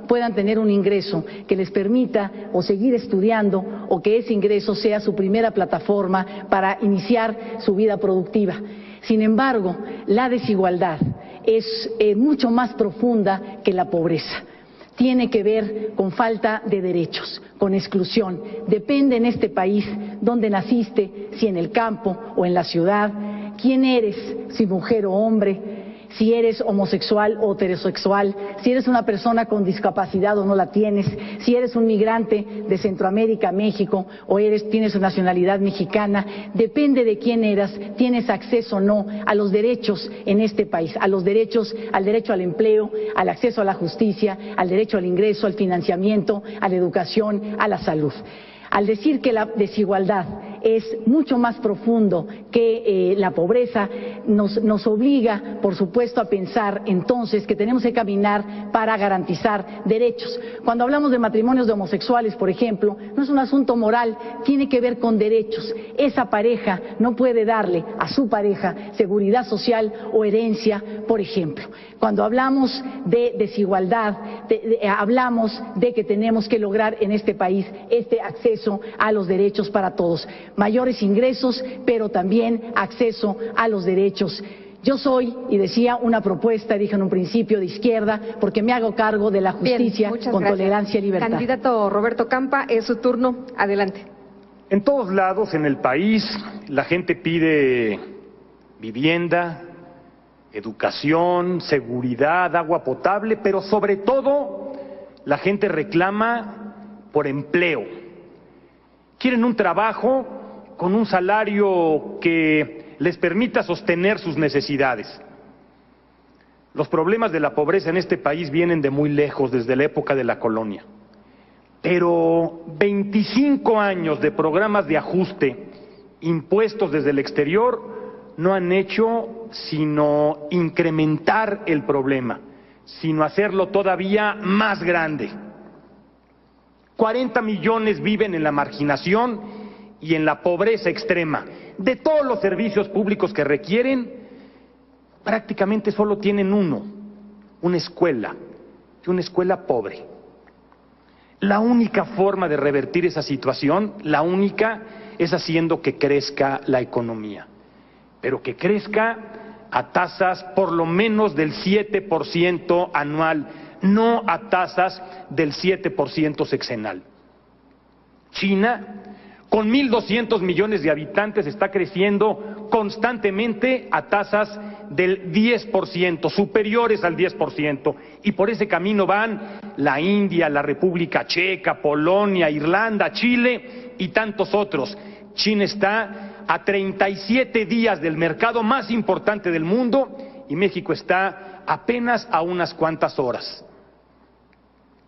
puedan tener un ingreso que les permita o seguir estudiando o que ese ingreso sea su primera plataforma para iniciar su vida productiva. Sin embargo, la desigualdad es mucho más profunda que la pobreza. Tiene que ver con falta de derechos, con exclusión. Depende en este país dónde naciste, si en el campo o en la ciudad, quién eres, si mujer o hombre, si eres homosexual o heterosexual, si eres una persona con discapacidad o no la tienes, si eres un migrante de Centroamérica a México o tienes nacionalidad mexicana, depende de quién eras, tienes acceso o no a los derechos en este país, a los derechos, al derecho al empleo, al acceso a la justicia, al derecho al ingreso, al financiamiento, a la educación, a la salud. Al decir que la desigualdad es mucho más profundo que la pobreza. Nos obliga, por supuesto, a pensar entonces que tenemos que caminar para garantizar derechos. Cuando hablamos de matrimonios de homosexuales, por ejemplo, no es un asunto moral, tiene que ver con derechos. Esa pareja no puede darle a su pareja seguridad social o herencia, por ejemplo. Cuando hablamos de desigualdad, hablamos de que tenemos que lograr en este país este acceso a los derechos para todos, mayores ingresos, pero también acceso a los derechos. Yo soy, y decía, una propuesta, dije en un principio, de izquierda, porque me hago cargo de la justicia con tolerancia y libertad. Candidato Roberto Campa, es su turno. Adelante. En todos lados en el país la gente pide vivienda, educación, seguridad, agua potable, pero sobre todo la gente reclama por empleo. Quieren un trabajo con un salario que les permita sostener sus necesidades. Los problemas de la pobreza en este país vienen de muy lejos, desde la época de la colonia. Pero 25 años de programas de ajuste impuestos desde el exterior no han hecho sino incrementar el problema, sino hacerlo todavía más grande. 40 millones viven en la marginación y en la pobreza extrema. De todos los servicios públicos que requieren, prácticamente solo tienen uno, una escuela, y una escuela pobre. La única forma de revertir esa situación, la única, es haciendo que crezca la economía, pero que crezca a tasas por lo menos del 7% anual, no a tasas del 7% sexenal. China, con 1.200 millones de habitantes, está creciendo constantemente a tasas del 10%, superiores al 10%, y por ese camino van la India, la República Checa, Polonia, Irlanda, Chile y tantos otros. China está a 37 días del mercado más importante del mundo y México está apenas a unas cuantas horas.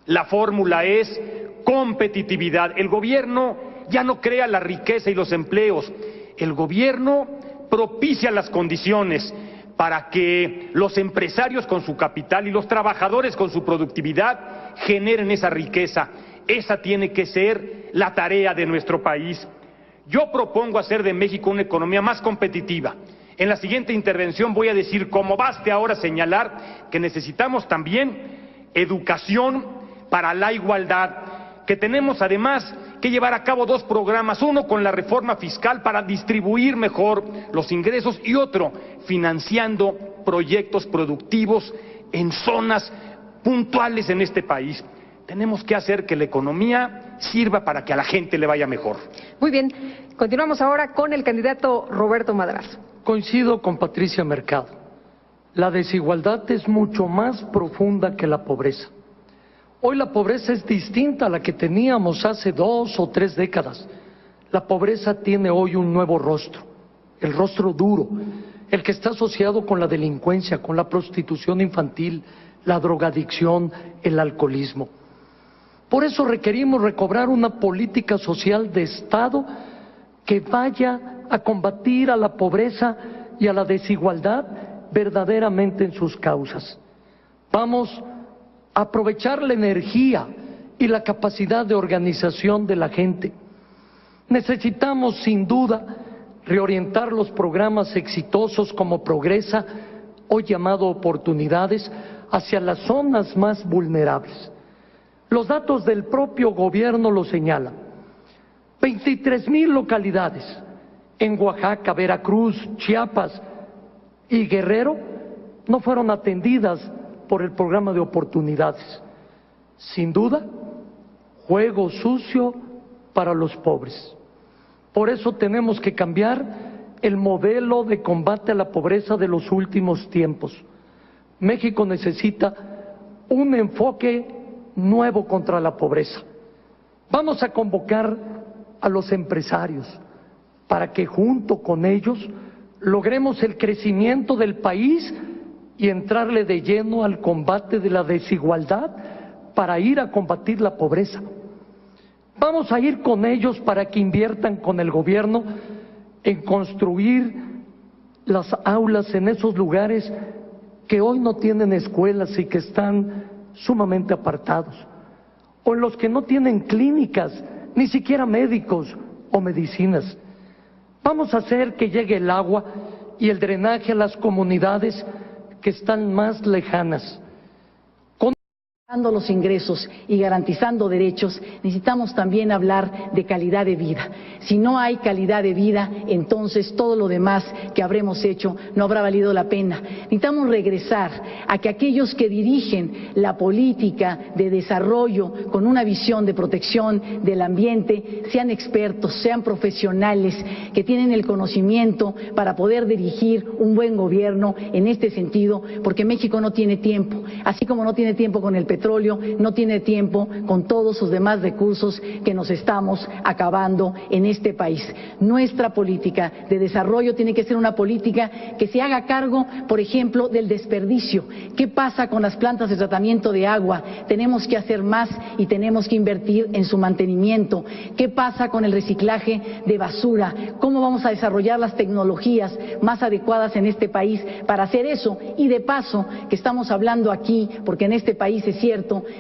La fórmula es competitividad. El gobierno ya no crea la riqueza y los empleos. El gobierno propicia las condiciones para que los empresarios con su capital y los trabajadores con su productividad generen esa riqueza. Esa tiene que ser la tarea de nuestro país. Yo propongo hacer de México una economía más competitiva. En la siguiente intervención voy a decir cómo. Baste ahora señalar que necesitamos también educación para la igualdad, que tenemos además que llevar a cabo dos programas, uno con la reforma fiscal para distribuir mejor los ingresos y otro financiando proyectos productivos en zonas puntuales en este país. Tenemos que hacer que la economía sirva para que a la gente le vaya mejor. Muy bien, continuamos ahora con el candidato Roberto Madrazo. Coincido con Patricia Mercado. La desigualdad es mucho más profunda que la pobreza. Hoy la pobreza es distinta a la que teníamos hace 2 o 3 décadas. La pobreza tiene hoy un nuevo rostro, el rostro duro, el que está asociado con la delincuencia, con la prostitución infantil, la drogadicción, el alcoholismo. Por eso requerimos recobrar una política social de Estado que vaya a combatir a la pobreza y a la desigualdad verdaderamente en sus causas. Vamos a aprovechar la energía y la capacidad de organización de la gente. Necesitamos, sin duda, reorientar los programas exitosos como Progresa, hoy llamado Oportunidades, hacia las zonas más vulnerables. Los datos del propio gobierno lo señalan. 23,000 localidades en Oaxaca, Veracruz, Chiapas y Guerrero no fueron atendidas por el programa de Oportunidades. Sin duda, juego sucio para los pobres. Por eso tenemos que cambiar el modelo de combate a la pobreza de los últimos tiempos. México necesita un enfoque nuevo contra la pobreza. Vamos a convocar a los empresarios para que junto con ellos logremos el crecimiento del país y entrarle de lleno al combate de la desigualdad para ir a combatir la pobreza. Vamos a ir con ellos para que inviertan con el gobierno en construir las aulas en esos lugares que hoy no tienen escuelas y que están sumamente apartados, o en los que no tienen clínicas, ni siquiera médicos o medicinas. Vamos a hacer que llegue el agua y el drenaje a las comunidades que están más lejanas. Garantizando los ingresos y garantizando derechos, necesitamos también hablar de calidad de vida. Si no hay calidad de vida, entonces todo lo demás que habremos hecho no habrá valido la pena. Necesitamos regresar a que aquellos que dirigen la política de desarrollo con una visión de protección del ambiente sean expertos, sean profesionales, que tienen el conocimiento para poder dirigir un buen gobierno en este sentido, porque México no tiene tiempo, así como no tiene tiempo con el petróleo, no tiene tiempo con todos sus demás recursos que nos estamos acabando en este país. Nuestra política de desarrollo tiene que ser una política que se haga cargo, por ejemplo, del desperdicio. ¿Qué pasa con las plantas de tratamiento de agua? Tenemos que hacer más y tenemos que invertir en su mantenimiento. ¿Qué pasa con el reciclaje de basura? ¿Cómo vamos a desarrollar las tecnologías más adecuadas en este país para hacer eso? Y de paso, que estamos hablando aquí, porque en este país es cierto,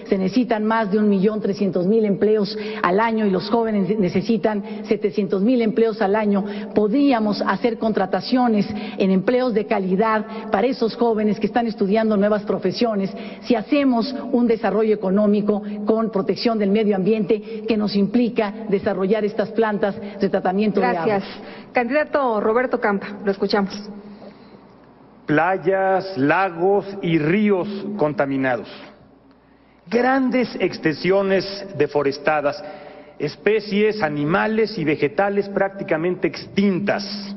se necesitan más de 1.300.000 empleos al año y los jóvenes necesitan 700.000 empleos al año. Podríamos hacer contrataciones en empleos de calidad para esos jóvenes que están estudiando nuevas profesiones si hacemos un desarrollo económico con protección del medio ambiente que nos implica desarrollar estas plantas de tratamiento de agua. Gracias. Candidato Roberto Campa, lo escuchamos. Playas, lagos y ríos contaminados. Grandes extensiones deforestadas, especies animales y vegetales prácticamente extintas,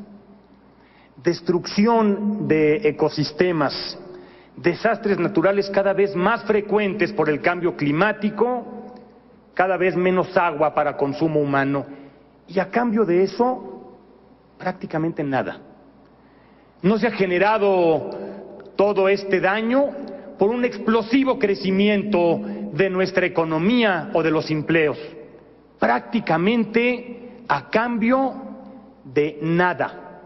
destrucción de ecosistemas, desastres naturales cada vez más frecuentes por el cambio climático, cada vez menos agua para consumo humano, y a cambio de eso, prácticamente nada. No se ha generado todo este daño por un explosivo crecimiento de nuestra economía o de los empleos, prácticamente a cambio de nada.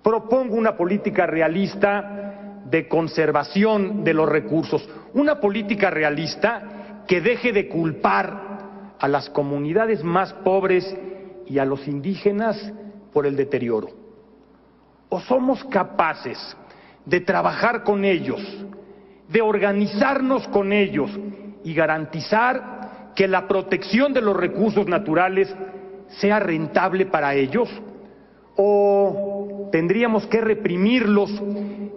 Propongo una política realista de conservación de los recursos, una política realista que deje de culpar a las comunidades más pobres y a los indígenas por el deterioro. O somos capaces de trabajar con ellos, de organizarnos con ellos y garantizar que la protección de los recursos naturales sea rentable para ellos, o tendríamos que reprimirlos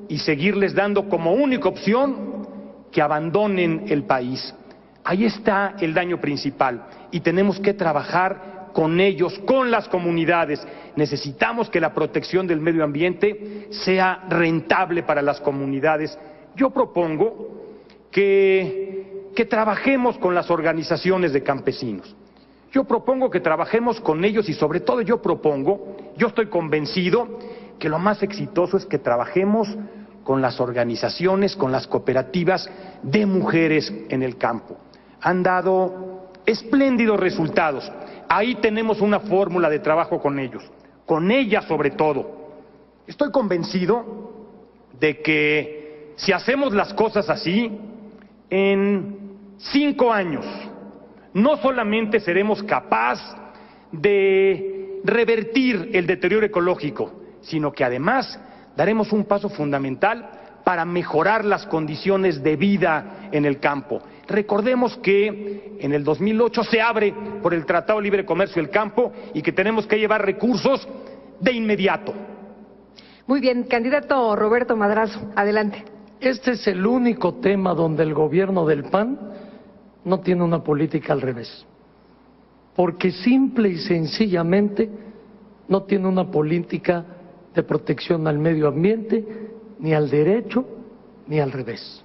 y seguirles dando como única opción que abandonen el país. Ahí está el daño principal y tenemos que trabajar con ellos, con las comunidades. Necesitamos que la protección del medio ambiente sea rentable para las comunidades. Yo propongo que trabajemos con las organizaciones de campesinos. Yo propongo que trabajemos con ellos y sobre todo yo estoy convencido que lo más exitoso es que trabajemos con las organizaciones, con las cooperativas de mujeres en el campo. Han dado espléndidos resultados. Ahí tenemos una fórmula de trabajo con ellos, con ellas sobre todo. Estoy convencido de que si hacemos las cosas así, en 5 años, no solamente seremos capaces de revertir el deterioro ecológico, sino que además daremos un paso fundamental para mejorar las condiciones de vida en el campo. Recordemos que en el 2008 se abre por el Tratado de Libre Comercio el campo y que tenemos que llevar recursos de inmediato. Muy bien, candidato Roberto Madrazo, adelante. Este es el único tema donde el gobierno del PAN no tiene una política al revés, porque simple y sencillamente no tiene una política de protección al medio ambiente, ni al derecho, ni al revés.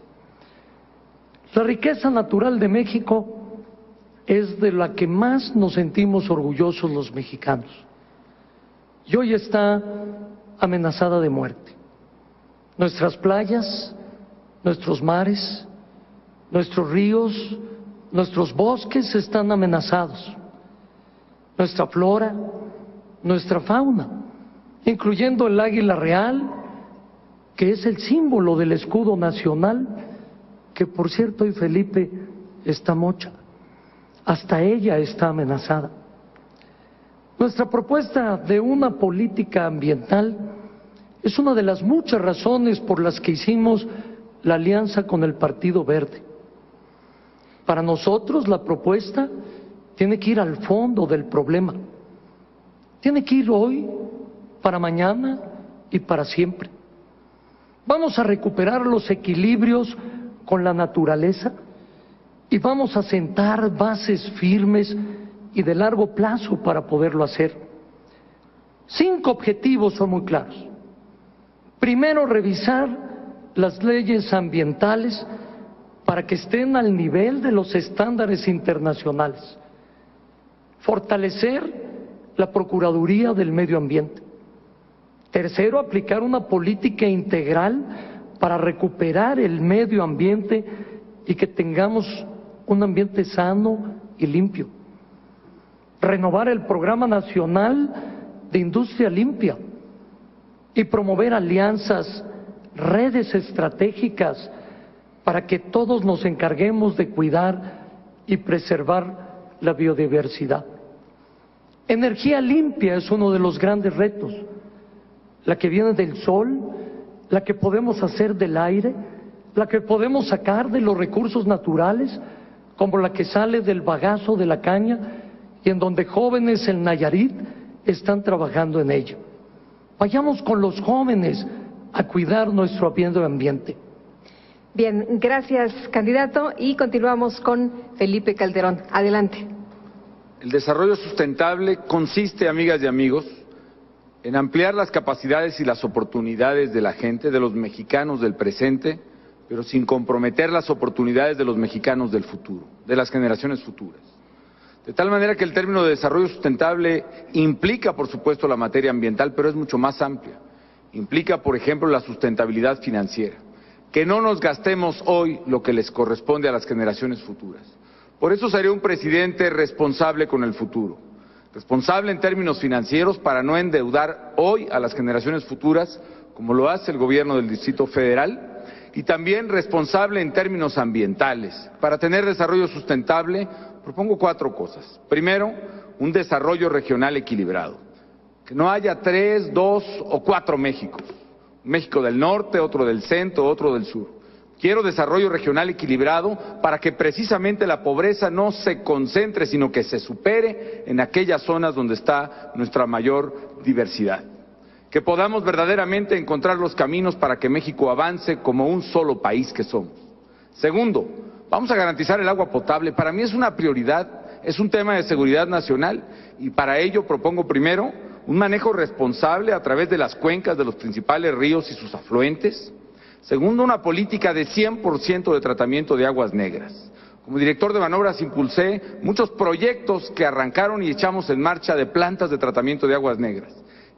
La riqueza natural de México es de la que más nos sentimos orgullosos los mexicanos, y hoy está amenazada de muerte. Nuestras playas, nuestros mares, nuestros ríos, nuestros bosques están amenazados, nuestra flora, nuestra fauna, incluyendo el águila real, que es el símbolo del escudo nacional, que por cierto hoy Felipe está mocha, hasta ella está amenazada. Nuestra propuesta de una política ambiental es una de las muchas razones por las que hicimos la alianza con el Partido Verde. Para nosotros la propuesta tiene que ir al fondo del problema, tiene que ir hoy, para mañana y para siempre. Vamos a recuperar los equilibrios con la naturaleza y vamos a sentar bases firmes y de largo plazo para poderlo hacer. 5 objetivos son muy claros. Primero, revisar las leyes ambientales para que estén al nivel de los estándares internacionales. Fortalecer la Procuraduría del Medio Ambiente. Tercero, aplicar una política integral para recuperar el medio ambiente y que tengamos un ambiente sano y limpio. Renovar el Programa Nacional de Industria Limpia y promover alianzas, redes estratégicas para que todos nos encarguemos de cuidar y preservar la biodiversidad. Energía limpia es uno de los grandes retos, la que viene del sol, la que podemos hacer del aire, la que podemos sacar de los recursos naturales, como la que sale del bagazo de la caña y en donde jóvenes en Nayarit están trabajando en ello. Vayamos con los jóvenes a cuidar nuestro medio ambiente. Bien, gracias, candidato, y continuamos con Felipe Calderón. Adelante. El desarrollo sustentable consiste, amigas y amigos, en ampliar las capacidades y las oportunidades de la gente, de los mexicanos del presente, pero sin comprometer las oportunidades de los mexicanos del futuro, de las generaciones futuras. De tal manera que el término de desarrollo sustentable implica, por supuesto, la materia ambiental, pero es mucho más amplia. Implica, por ejemplo, la sustentabilidad financiera. Que no nos gastemos hoy lo que les corresponde a las generaciones futuras. Por eso seré un presidente responsable con el futuro. Responsable en términos financieros para no endeudar hoy a las generaciones futuras, como lo hace el gobierno del Distrito Federal, y también responsable en términos ambientales. Para tener desarrollo sustentable, propongo 4 cosas. Primero, un desarrollo regional equilibrado. Que no haya 3, 2 o 4 Méxicos. Un México del norte, otro del centro, otro del sur. Quiero desarrollo regional equilibrado para que precisamente la pobreza no se concentre, sino que se supere en aquellas zonas donde está nuestra mayor diversidad. Que podamos verdaderamente encontrar los caminos para que México avance como un solo país que somos. Segundo, vamos a garantizar el agua potable. Para mí es una prioridad, es un tema de seguridad nacional y para ello propongo primero un manejo responsable a través de las cuencas de los principales ríos y sus afluentes. Segundo, una política de 100% de tratamiento de aguas negras. Como director de Banobras impulsé muchos proyectos que arrancaron y echamos en marcha de plantas de tratamiento de aguas negras.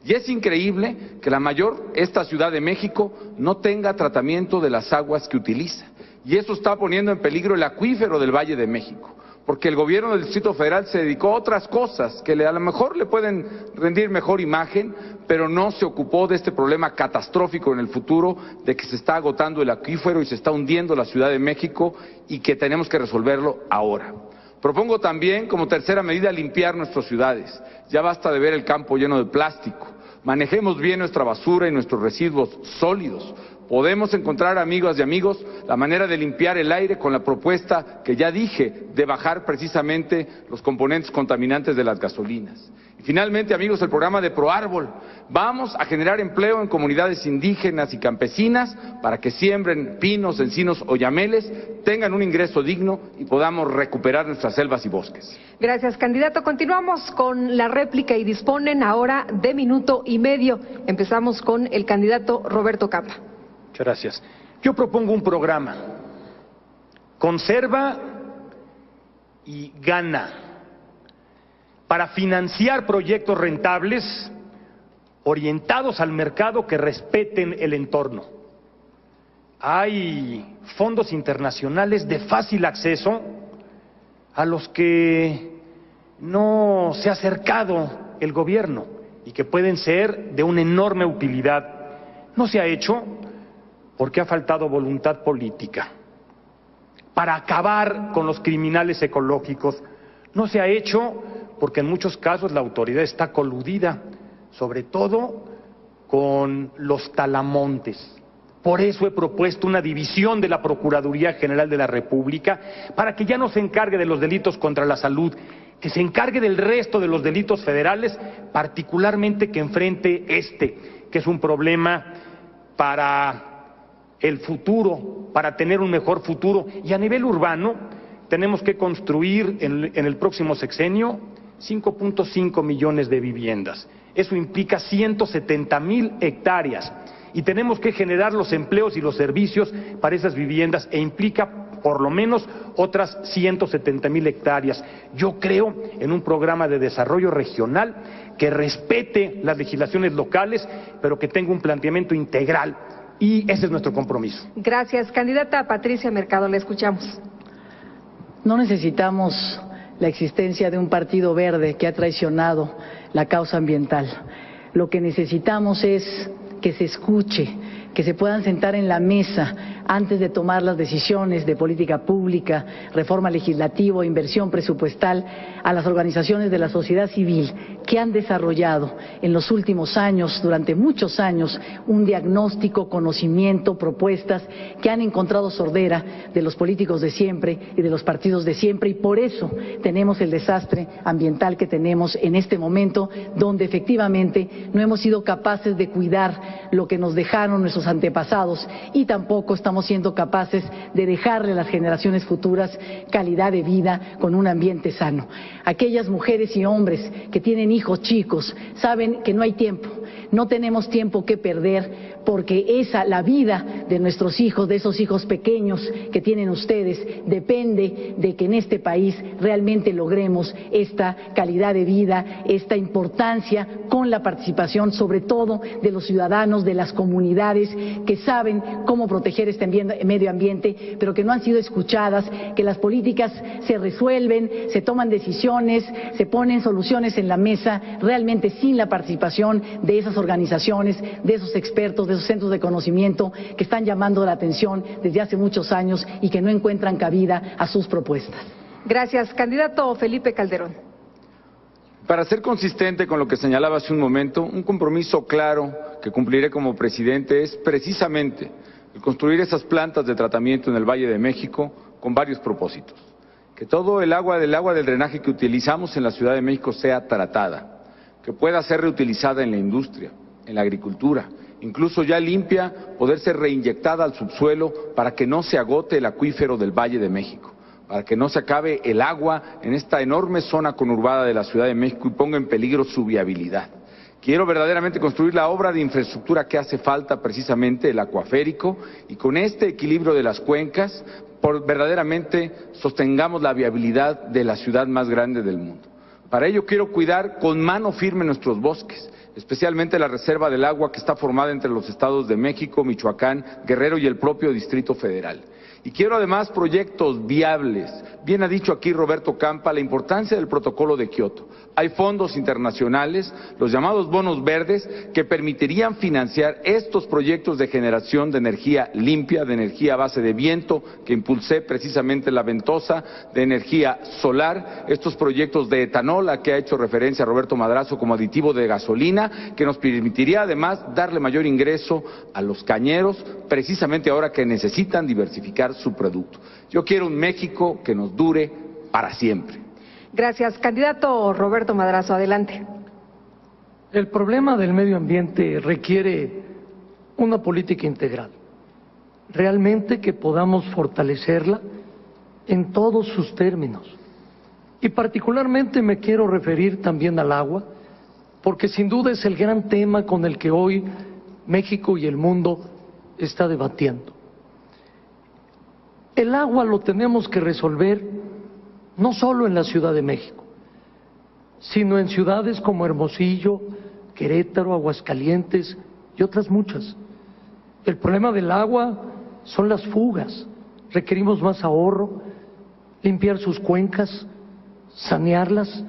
Y es increíble que la mayor, esta Ciudad de México, no tenga tratamiento de las aguas que utiliza. Y eso está poniendo en peligro el acuífero del Valle de México. Porque el gobierno del Distrito Federal se dedicó a otras cosas que a lo mejor le pueden rendir mejor imagen, pero no se ocupó de este problema catastrófico en el futuro de que se está agotando el acuífero y se está hundiendo la Ciudad de México y que tenemos que resolverlo ahora. Propongo también, como tercera medida, limpiar nuestras ciudades. Ya basta de ver el campo lleno de plástico. Manejemos bien nuestra basura y nuestros residuos sólidos. Podemos encontrar, amigas y amigos, la manera de limpiar el aire con la propuesta que ya dije de bajar precisamente los componentes contaminantes de las gasolinas. Y finalmente, amigos, el programa de ProÁrbol. Vamos a generar empleo en comunidades indígenas y campesinas para que siembren pinos, encinos o yameles, tengan un ingreso digno y podamos recuperar nuestras selvas y bosques. Gracias, candidato. Continuamos con la réplica y disponen ahora de 1.5 minutos. Empezamos con el candidato Roberto Campa. Muchas gracias. Yo propongo un programa. Conserva y gana. Para financiar proyectos rentables orientados al mercado que respeten el entorno. Hay fondos internacionales de fácil acceso a los que no se ha acercado el gobierno y que pueden ser de una enorme utilidad. No se ha hecho porque ha faltado voluntad política para acabar con los criminales ecológicos. No se ha hecho porque en muchos casos la autoridad está coludida, sobre todo con los talamontes. Por eso he propuesto una división de la Procuraduría General de la República para que ya no se encargue de los delitos contra la salud, que se encargue del resto de los delitos federales, particularmente que enfrente que es un problema para el futuro, para tener un mejor futuro. Y a nivel urbano tenemos que construir en el próximo sexenio 5.5 millones de viviendas. Eso implica 170,000 hectáreas. Y tenemos que generar los empleos y los servicios para esas viviendas e implica por lo menos otras 170,000 hectáreas. Yo creo en un programa de desarrollo regional que respete las legislaciones locales, pero que tenga un planteamiento integral, y ese es nuestro compromiso. Gracias. Candidata Patricia Mercado, le escuchamos. No necesitamos la existencia de un partido verde que ha traicionado la causa ambiental. Lo que necesitamos es que se escuche, que se puedan sentar en la mesa antes de tomar las decisiones de política pública, reforma legislativa, inversión presupuestal, a las organizaciones de la sociedad civil que han desarrollado en los últimos años, durante muchos años, un diagnóstico, conocimiento, propuestas que han encontrado sordera de los políticos de siempre y de los partidos de siempre, y por eso tenemos el desastre ambiental que tenemos en este momento, donde efectivamente no hemos sido capaces de cuidar lo que nos dejaron nuestros antepasados y tampoco estamos siendo capaces de dejarle a las generaciones futuras calidad de vida con un ambiente sano. Aquellas mujeres y hombres que tienen hijos chicos saben que no hay tiempo, no tenemos tiempo que perder, porque la vida de nuestros hijos, de esos hijos pequeños que tienen ustedes, depende de que en este país realmente logremos esta calidad de vida, esta importancia con la participación sobre todo de los ciudadanos, de las comunidades que saben cómo proteger este medio ambiente, pero que no han sido escuchadas, que las políticas se resuelven, se toman decisiones, se ponen soluciones en la mesa, realmente sin la participación de esas organizaciones, de esos expertos, de esos centros de conocimiento que están llamando la atención desde hace muchos años y que no encuentran cabida a sus propuestas. Gracias. Candidato Felipe Calderón. Para ser consistente con lo que señalaba hace un momento, un compromiso claro que cumpliré como presidente es precisamente el construir esas plantas de tratamiento en el Valle de México con varios propósitos. Que todo el agua del drenaje que utilizamos en la Ciudad de México sea tratada, que pueda ser reutilizada en la industria, en la agricultura, incluso ya limpia, poder ser reinyectada al subsuelo para que no se agote el acuífero del Valle de México, para que no se acabe el agua en esta enorme zona conurbada de la Ciudad de México y ponga en peligro su viabilidad. Quiero verdaderamente construir la obra de infraestructura que hace falta, precisamente el acuaférico, y con este equilibrio de las cuencas, verdaderamente sostengamos la viabilidad de la ciudad más grande del mundo. Para ello quiero cuidar con mano firme nuestros bosques, especialmente la reserva del agua que está formada entre los estados de México, Michoacán, Guerrero y el propio Distrito Federal. Y quiero además proyectos viables. Bien ha dicho aquí Roberto Campa la importancia del protocolo de Kioto. Hay fondos internacionales, los llamados bonos verdes, que permitirían financiar estos proyectos de generación de energía limpia, de energía a base de viento, que impulsé precisamente la Ventosa, de energía solar, estos proyectos de etanol a que ha hecho referencia Roberto Madrazo como aditivo de gasolina, que nos permitiría además darle mayor ingreso a los cañeros, precisamente ahora que necesitan diversificar su producto. Yo quiero un México que nos dure para siempre. Gracias. Candidato Roberto Madrazo, adelante. El problema del medio ambiente requiere una política integral, realmente que podamos fortalecerla en todos sus términos. Y particularmente me quiero referir también al agua, porque sin duda es el gran tema con el que hoy México y el mundo está debatiendo. El agua lo tenemos que resolver no solo en la Ciudad de México, sino en ciudades como Hermosillo, Querétaro, Aguascalientes y otras muchas. El problema del agua son las fugas, requerimos más ahorro, limpiar sus cuencas, sanearlas,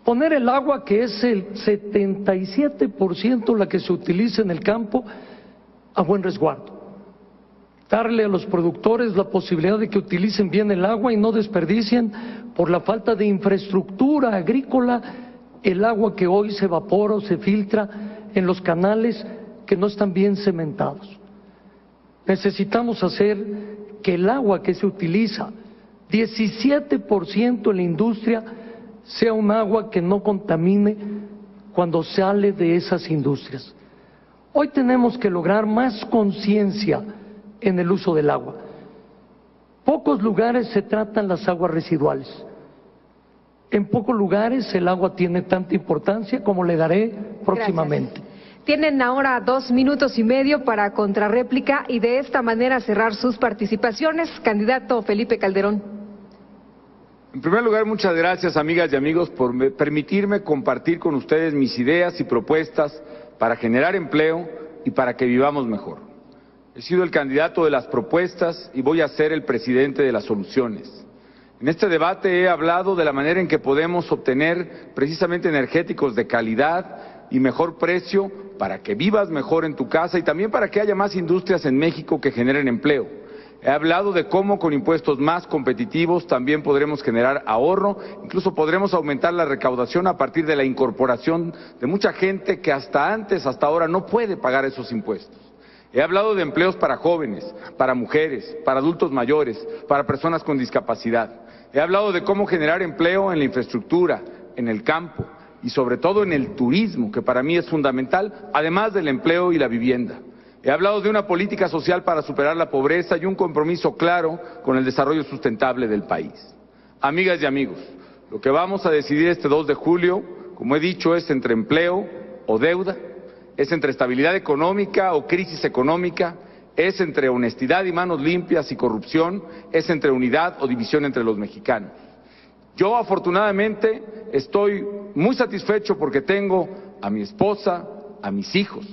poner el agua, que es el 77% la que se utiliza en el campo, a buen resguardo. Darle a los productores la posibilidad de que utilicen bien el agua y no desperdicien por la falta de infraestructura agrícola el agua que hoy se evapora o se filtra en los canales que no están bien cementados. Necesitamos hacer que el agua que se utiliza, 17% en la industria, sea un agua que no contamine cuando sale de esas industrias. Hoy tenemos que lograr más conciencia en el uso del agua. Pocos lugares se tratan las aguas residuales. En pocos lugares el agua tiene tanta importancia como le daré próximamente. Gracias. Tienen ahora 2 minutos y medio para contrarréplica y de esta manera cerrar sus participaciones. Candidato Felipe Calderón. En primer lugar, muchas gracias, amigas y amigos, por permitirme compartir con ustedes mis ideas y propuestas para generar empleo y para que vivamos mejor. He sido el candidato de las propuestas y voy a ser el presidente de las soluciones. En este debate he hablado de la manera en que podemos obtener precisamente energéticos de calidad y mejor precio para que vivas mejor en tu casa y también para que haya más industrias en México que generen empleo. He hablado de cómo con impuestos más competitivos también podremos generar ahorro, incluso podremos aumentar la recaudación a partir de la incorporación de mucha gente que hasta ahora no puede pagar esos impuestos. He hablado de empleos para jóvenes, para mujeres, para adultos mayores, para personas con discapacidad. He hablado de cómo generar empleo en la infraestructura, en el campo y sobre todo en el turismo, que para mí es fundamental, además del empleo y la vivienda. He hablado de una política social para superar la pobreza y un compromiso claro con el desarrollo sustentable del país. Amigas y amigos, lo que vamos a decidir este 2 de julio, como he dicho, es entre empleo o deuda, es entre estabilidad económica o crisis económica, es entre honestidad y manos limpias y corrupción, es entre unidad o división entre los mexicanos. Yo afortunadamente estoy muy satisfecho porque tengo a mi esposa, a mis hijos,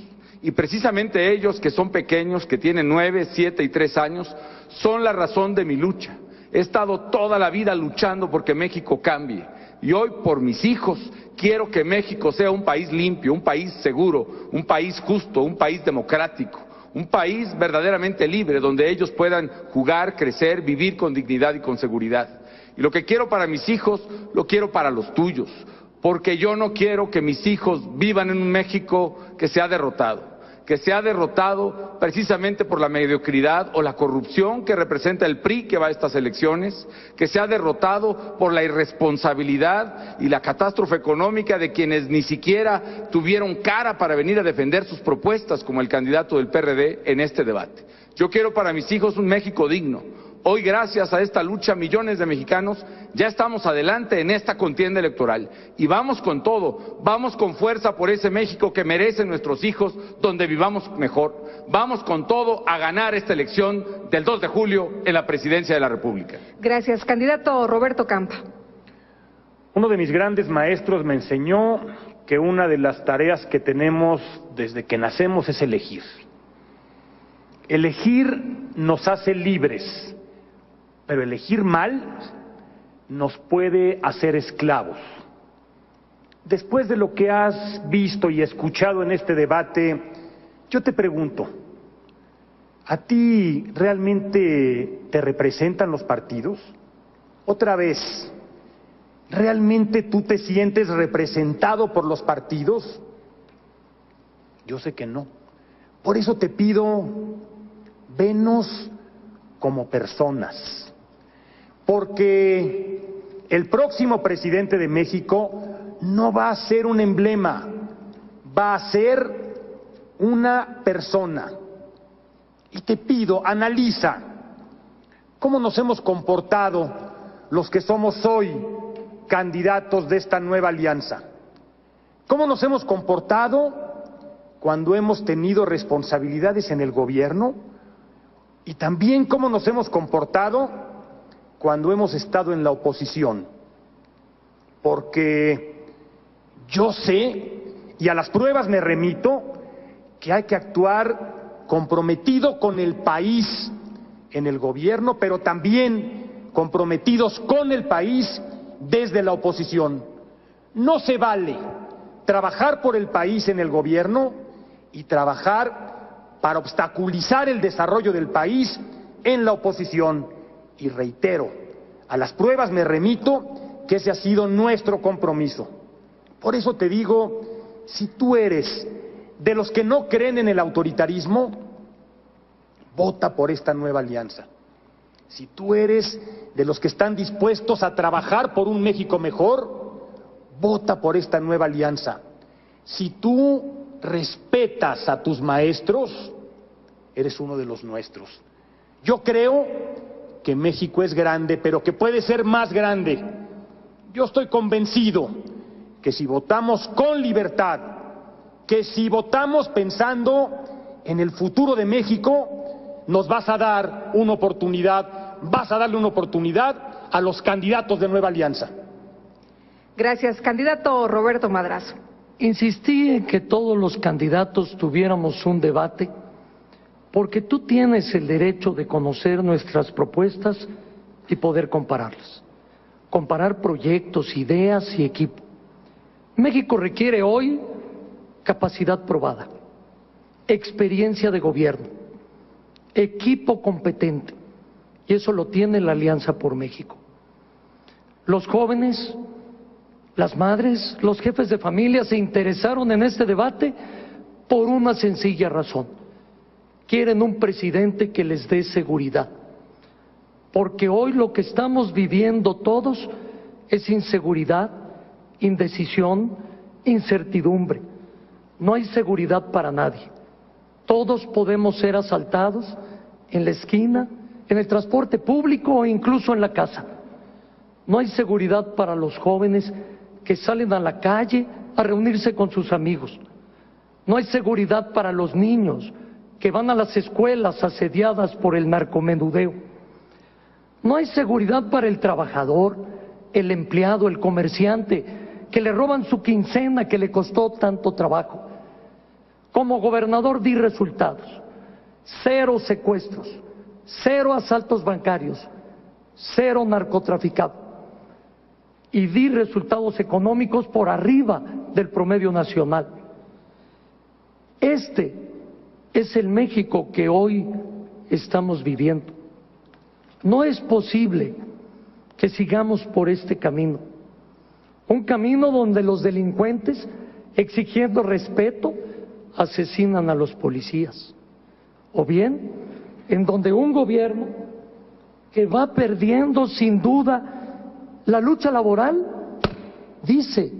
y precisamente ellos, que son pequeños, que tienen 9, 7 y 3 años, son la razón de mi lucha. He estado toda la vida luchando porque México cambie. Y hoy, por mis hijos, quiero que México sea un país limpio, un país seguro, un país justo, un país democrático, un país verdaderamente libre, donde ellos puedan jugar, crecer, vivir con dignidad y con seguridad. Y lo que quiero para mis hijos, lo quiero para los tuyos, porque yo no quiero que mis hijos vivan en un México que se ha derrotado precisamente por la mediocridad o la corrupción que representa el PRI que va a estas elecciones, que se ha derrotado por la irresponsabilidad y la catástrofe económica de quienes ni siquiera tuvieron cara para venir a defender sus propuestas, como el candidato del PRD en este debate. Yo quiero para mis hijos un México digno. Hoy, gracias a esta lucha, millones de mexicanos ya estamos adelante en esta contienda electoral y vamos con todo, vamos con fuerza por ese México que merecen nuestros hijos, donde vivamos mejor. Vamos con todo a ganar esta elección del 2 de julio en la presidencia de la República. Gracias. Candidato Roberto Campa. Uno de mis grandes maestros me enseñó que una de las tareas que tenemos desde que nacemos es elegir. Elegir nos hace libres. Pero elegir mal nos puede hacer esclavos. Después de lo que has visto y escuchado en este debate, yo te pregunto, ¿a ti realmente te representan los partidos? Otra vez, ¿realmente tú te sientes representado por los partidos? Yo sé que no. Por eso te pido, venos como personas. Porque el próximo presidente de México no va a ser un emblema, va a ser una persona. Y te pido, analiza cómo nos hemos comportado los que somos hoy candidatos de esta nueva alianza. ¿Cómo nos hemos comportado cuando hemos tenido responsabilidades en el gobierno? Y también cómo nos hemos comportado cuando hemos estado en la oposición, porque yo sé, y a las pruebas me remito, que hay que actuar comprometido con el país en el gobierno, pero también comprometidos con el país desde la oposición. No se vale trabajar por el país en el gobierno y trabajar para obstaculizar el desarrollo del país en la oposición. Y reitero, a las pruebas me remito que ese ha sido nuestro compromiso. Por eso te digo, si tú eres de los que no creen en el autoritarismo, vota por esta nueva alianza. Si tú eres de los que están dispuestos a trabajar por un México mejor, vota por esta nueva alianza. Si tú respetas a tus maestros, eres uno de los nuestros. Yo creo que México es grande, pero que puede ser más grande. Yo estoy convencido que si votamos con libertad, que si votamos pensando en el futuro de México, nos vas a dar una oportunidad, vas a darle una oportunidad a los candidatos de Nueva Alianza. Gracias. Candidato Roberto Madrazo. Insistí en que todos los candidatos tuviéramos un debate porque tú tienes el derecho de conocer nuestras propuestas y poder compararlas. Comparar proyectos, ideas y equipo. México requiere hoy capacidad probada, experiencia de gobierno, equipo competente, y eso lo tiene la Alianza por México. Los jóvenes, las madres, los jefes de familia se interesaron en este debate por una sencilla razón. Quieren un presidente que les dé seguridad, porque hoy lo que estamos viviendo todos es inseguridad, indecisión, incertidumbre. No hay seguridad para nadie. Todos podemos ser asaltados en la esquina, en el transporte público o incluso en la casa. No hay seguridad para los jóvenes que salen a la calle a reunirse con sus amigos. No hay seguridad para los niños que van a las escuelas asediadas por el narcomenudeo. No hay seguridad para el trabajador, el empleado, el comerciante, que le roban su quincena que le costó tanto trabajo. Como gobernador di resultados: 0 secuestros, 0 asaltos bancarios, 0 narcotraficado. Y di resultados económicos por arriba del promedio nacional. Este es el México que hoy estamos viviendo. No es posible que sigamos por este camino. Un camino donde los delincuentes, exigiendo respeto, asesinan a los policías. O bien, en donde un gobierno que va perdiendo sin duda la lucha laboral, dice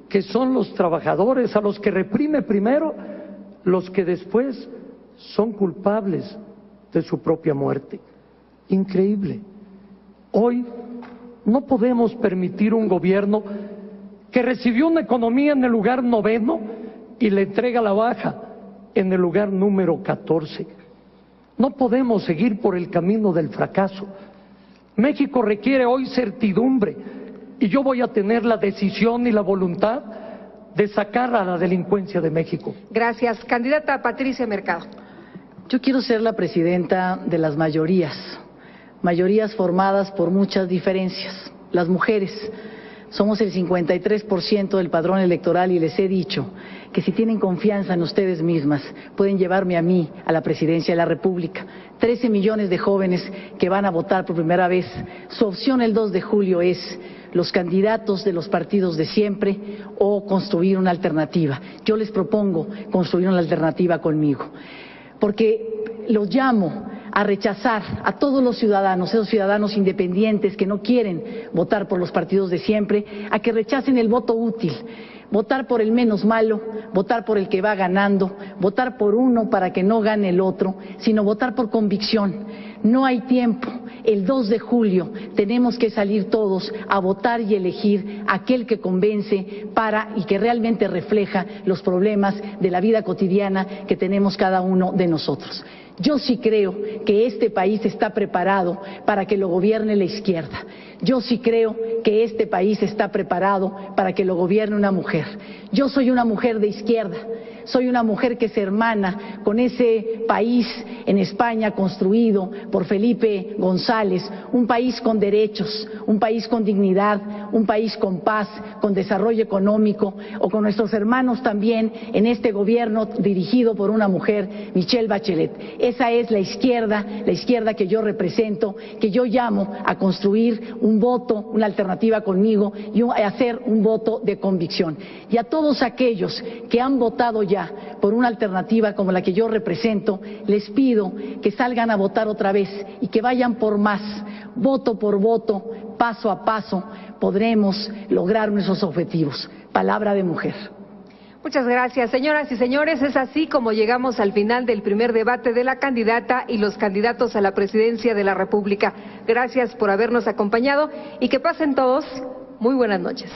que son los trabajadores a los que reprime primero, los que después son culpables de su propia muerte. Increíble. Hoy no podemos permitir un gobierno que recibió una economía en el lugar 9º y le entrega la baja en el lugar número 14. No podemos seguir por el camino del fracaso. México requiere hoy certidumbre y yo voy a tener la decisión y la voluntad de sacar a la delincuencia de México. Gracias. Candidata Patricia Mercado. Yo quiero ser la presidenta de las mayorías formadas por muchas diferencias. Las mujeres somos el 53% del padrón electoral y les he dicho que si tienen confianza en ustedes mismas, pueden llevarme a mí a la presidencia de la República. 13 millones de jóvenes que van a votar por primera vez. Su opción el 2 de julio es los candidatos de los partidos de siempre o construir una alternativa. Yo les propongo construir una alternativa conmigo, porque los llamo a rechazar a todos los ciudadanos, esos ciudadanos independientes que no quieren votar por los partidos de siempre, a que rechacen el voto útil, votar por el menos malo, votar por el que va ganando, votar por uno para que no gane el otro, sino votar por convicción. No hay tiempo. El 2 de julio tenemos que salir todos a votar y elegir aquel que convence y que realmente refleja los problemas de la vida cotidiana que tenemos cada uno de nosotros. Yo sí creo que este país está preparado para que lo gobierne la izquierda. Yo sí creo que este país está preparado para que lo gobierne una mujer. Yo soy una mujer de izquierda. soy una mujer que se hermana con ese país en España construido por Felipe González, un país con derechos, un país con dignidad, un país con paz, con desarrollo económico, o con nuestros hermanos también en este gobierno dirigido por una mujer, Michelle Bachelet. Esa es la izquierda que yo represento, que yo llamo a construir un voto, una alternativa conmigo y a hacer un voto de convicción. Y a todos aquellos que han votado ya por una alternativa como la que yo represento, les pido que salgan a votar otra vez y que vayan por más. Voto por voto, paso a paso, podremos lograr nuestros objetivos. Palabra de mujer. Muchas gracias, señoras y señores. Es así como llegamos al final del primer debate de la candidata y los candidatos a la presidencia de la República. Gracias por habernos acompañado y que pasen todos muy buenas noches.